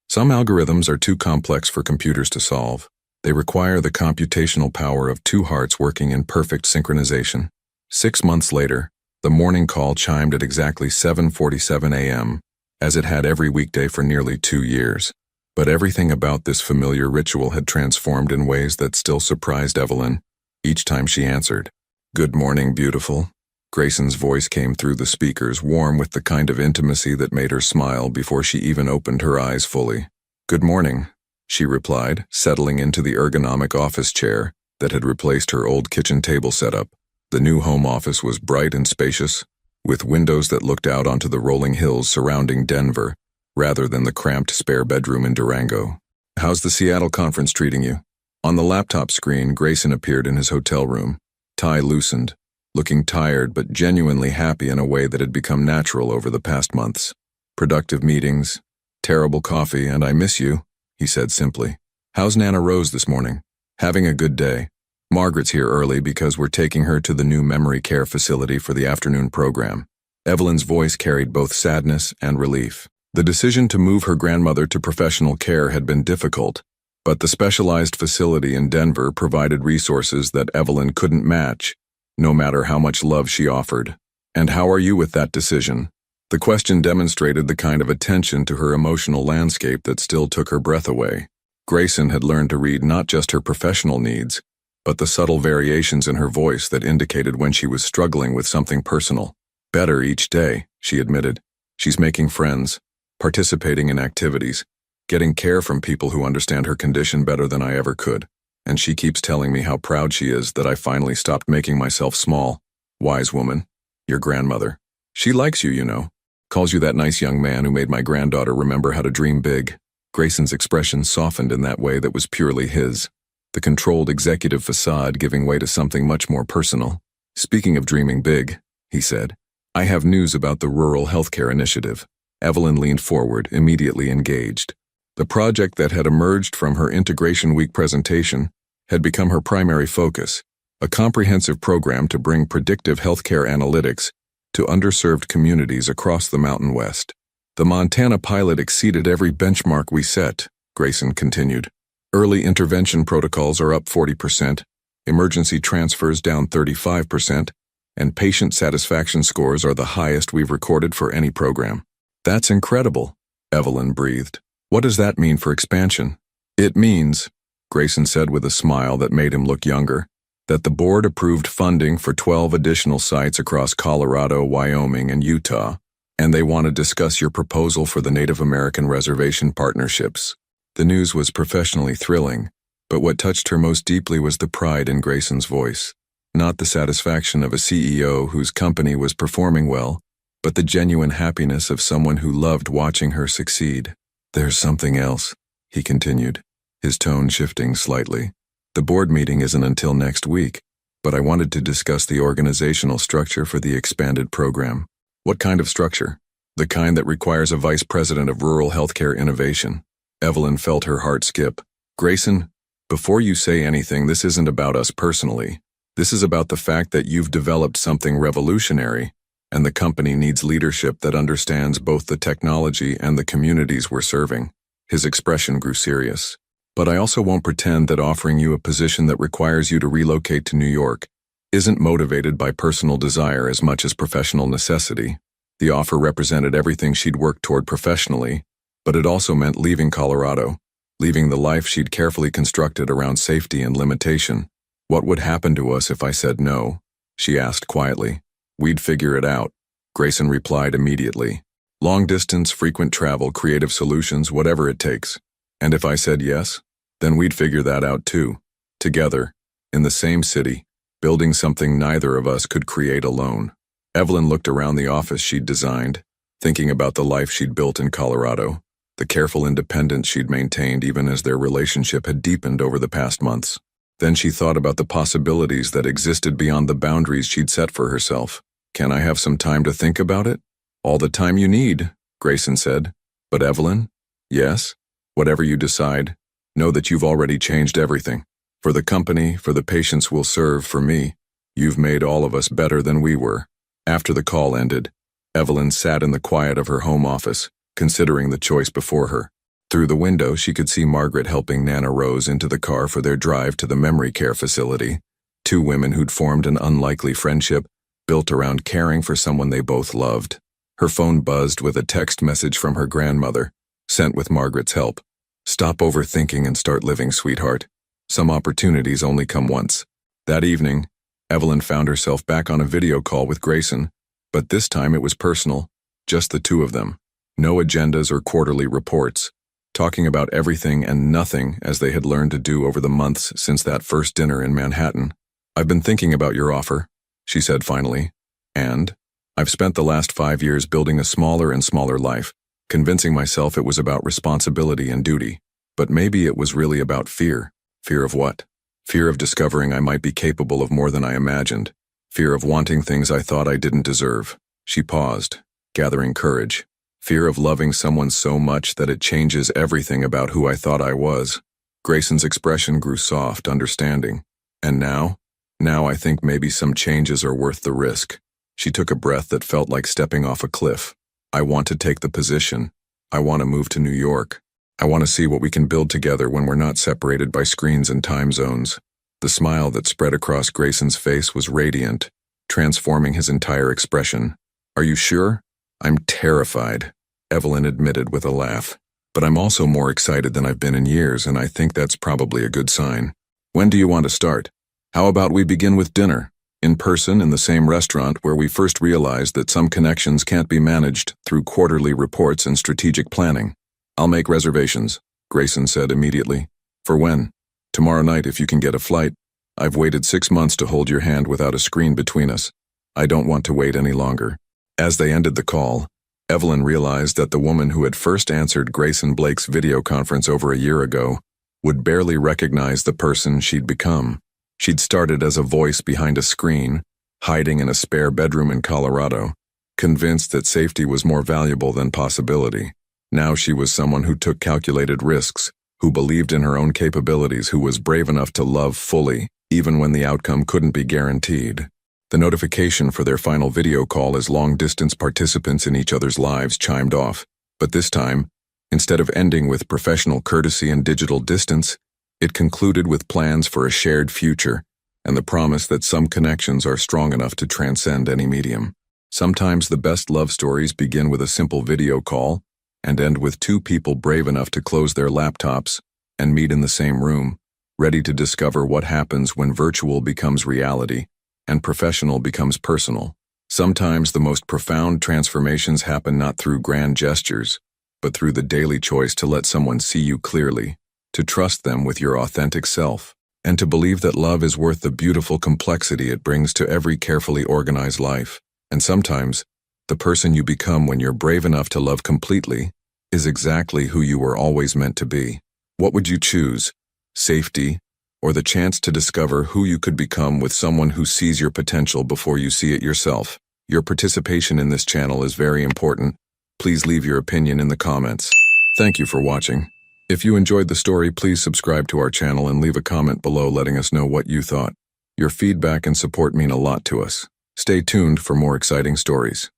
Some algorithms are too complex for computers to solve. They require the computational power of two hearts working in perfect synchronization. 6 months later, the morning call chimed at exactly 7:47 a.m., as it had every weekday for nearly 2 years. But everything about this familiar ritual had transformed in ways that still surprised Evelyn each time she answered. Good morning, beautiful. Grayson's voice came through the speakers, warm with the kind of intimacy that made her smile before she even opened her eyes fully. Good morning, she replied, settling into the ergonomic office chair that had replaced her old kitchen table setup. The new home office was bright and spacious, with windows that looked out onto the rolling hills surrounding Denver, rather than the cramped spare bedroom in Durango. How's the Seattle conference treating you? On the laptop screen, Grayson appeared in his hotel room, tie loosened, looking tired but genuinely happy in a way that had become natural over the past months. Productive meetings, terrible coffee, and I miss you, he said simply. How's Nana Rose this morning? Having a good day. Margaret's here early because we're taking her to the new memory care facility for the afternoon program. Evelyn's voice carried both sadness and relief. The decision to move her grandmother to professional care had been difficult, but the specialized facility in Denver provided resources that Evelyn couldn't match, no matter how much love she offered. And how are you with that decision? The question demonstrated the kind of attention to her emotional landscape that still took her breath away. Grayson had learned to read not just her professional needs, but the subtle variations in her voice that indicated when she was struggling with something personal. Better each day, she admitted. She's making friends, participating in activities, getting care from people who understand her condition better than I ever could. And she keeps telling me how proud she is that I finally stopped making myself small. Wise woman, your grandmother. She likes you, you know. Calls you that nice young man who made my granddaughter remember how to dream big. Grayson's expression softened in that way that was purely his, the controlled executive facade giving way to something much more personal. Speaking of dreaming big, he said, I have news about the Rural Healthcare Initiative. Evelyn leaned forward, immediately engaged. The project that had emerged from her Integration Week presentation had become her primary focus, a comprehensive program to bring predictive healthcare analytics to underserved communities across the Mountain West. The Montana pilot exceeded every benchmark we set, Grayson continued. Early intervention protocols are up 40%, emergency transfers down 35%, and patient satisfaction scores are the highest we've recorded for any program. That's incredible, Evelyn breathed. What does that mean for expansion? It means, Grayson said with a smile that made him look younger, that the board approved funding for 12 additional sites across Colorado, Wyoming, and Utah, and they want to discuss your proposal for the Native American reservation partnerships. The news was professionally thrilling, but what touched her most deeply was the pride in Grayson's voice. Not the satisfaction of a CEO whose company was performing well, but the genuine happiness of someone who loved watching her succeed. There's something else, he continued, his tone shifting slightly. The board meeting isn't until next week, but I wanted to discuss the organizational structure for the expanded program. What kind of structure? The kind that requires a vice president of rural healthcare innovation. Evelyn felt her heart skip. Grayson, before you say anything, this isn't about us personally. This is about the fact that you've developed something revolutionary, and the company needs leadership that understands both the technology and the communities we're serving. His expression grew serious. But I also won't pretend that offering you a position that requires you to relocate to New York isn't motivated by personal desire as much as professional necessity. The offer represented everything she'd worked toward professionally, but it also meant leaving Colorado, leaving the life she'd carefully constructed around safety and limitation. What would happen to us if I said no? She asked quietly. We'd figure it out, Grayson replied immediately. Long distance, frequent travel, creative solutions, whatever it takes. And if I said yes, then we'd figure that out too. Together, in the same city, building something neither of us could create alone. Evelyn looked around the office she'd designed, thinking about the life she'd built in Colorado, the careful independence she'd maintained even as their relationship had deepened over the past months. Then she thought about the possibilities that existed beyond the boundaries she'd set for herself. Can I have some time to think about it? All the time you need, Grayson said. But Evelyn? Yes? Whatever you decide, know that you've already changed everything. For the company, for the patients we'll serve, for me, you've made all of us better than we were. After the call ended, Evelyn sat in the quiet of her home office, considering the choice before her. Through the window, she could see Margaret helping Nana Rose into the car for their drive to the memory care facility. Two women who'd formed an unlikely friendship, built around caring for someone they both loved. Her phone buzzed with a text message from her grandmother, sent with Margaret's help. Stop overthinking and start living, sweetheart. Some opportunities only come once. That evening, Evelyn found herself back on a video call with Grayson, but this time it was personal, just the two of them. No agendas or quarterly reports, talking about everything and nothing as they had learned to do over the months since that first dinner in Manhattan. I've been thinking about your offer, she said finally, and I've spent the last 5 years building a smaller and smaller life, convincing myself it was about responsibility and duty. But maybe it was really about fear. Fear of what? Fear of discovering I might be capable of more than I imagined. Fear of wanting things I thought I didn't deserve. She paused, gathering courage. Fear of loving someone so much that it changes everything about who I thought I was. Grayson's expression grew soft, understanding. And now? Now I think maybe some changes are worth the risk. She took a breath that felt like stepping off a cliff. I want to take the position. I want to move to New York. I want to see what we can build together when we're not separated by screens and time zones. The smile that spread across Grayson's face was radiant, transforming his entire expression. Are you sure? I'm terrified, Evelyn admitted with a laugh. But I'm also more excited than I've been in years, and I think that's probably a good sign. When do you want to start? How about we begin with dinner? In person in the same restaurant where we first realized that some connections can't be managed through quarterly reports and strategic planning. I'll make reservations, Grayson said immediately. For when? Tomorrow night if you can get a flight. I've waited 6 months to hold your hand without a screen between us. I don't want to wait any longer. As they ended the call, Evelyn realized that the woman who had first answered Grayson Blake's video conference over a year ago would barely recognize the person she'd become. She'd started as a voice behind a screen, hiding in a spare bedroom in Colorado, convinced that safety was more valuable than possibility. Now she was someone who took calculated risks, who believed in her own capabilities, who was brave enough to love fully, even when the outcome couldn't be guaranteed. The notification for their final video call as long-distance participants in each other's lives chimed off, but this time, instead of ending with professional courtesy and digital distance, it concluded with plans for a shared future and the promise that some connections are strong enough to transcend any medium. Sometimes the best love stories begin with a simple video call and end with two people brave enough to close their laptops and meet in the same room, ready to discover what happens when virtual becomes reality and professional becomes personal. Sometimes the most profound transformations happen not through grand gestures, but through the daily choice to let someone see you clearly, to trust them with your authentic self, and to believe that love is worth the beautiful complexity it brings to every carefully organized life. And sometimes, the person you become when you're brave enough to love completely is exactly who you were always meant to be. What would you choose? Safety, or the chance to discover who you could become with someone who sees your potential before you see it yourself? Your participation in this channel is very important. Please leave your opinion in the comments. Thank you for watching. If you enjoyed the story, please subscribe to our channel and leave a comment below letting us know what you thought. Your feedback and support mean a lot to us. Stay tuned for more exciting stories.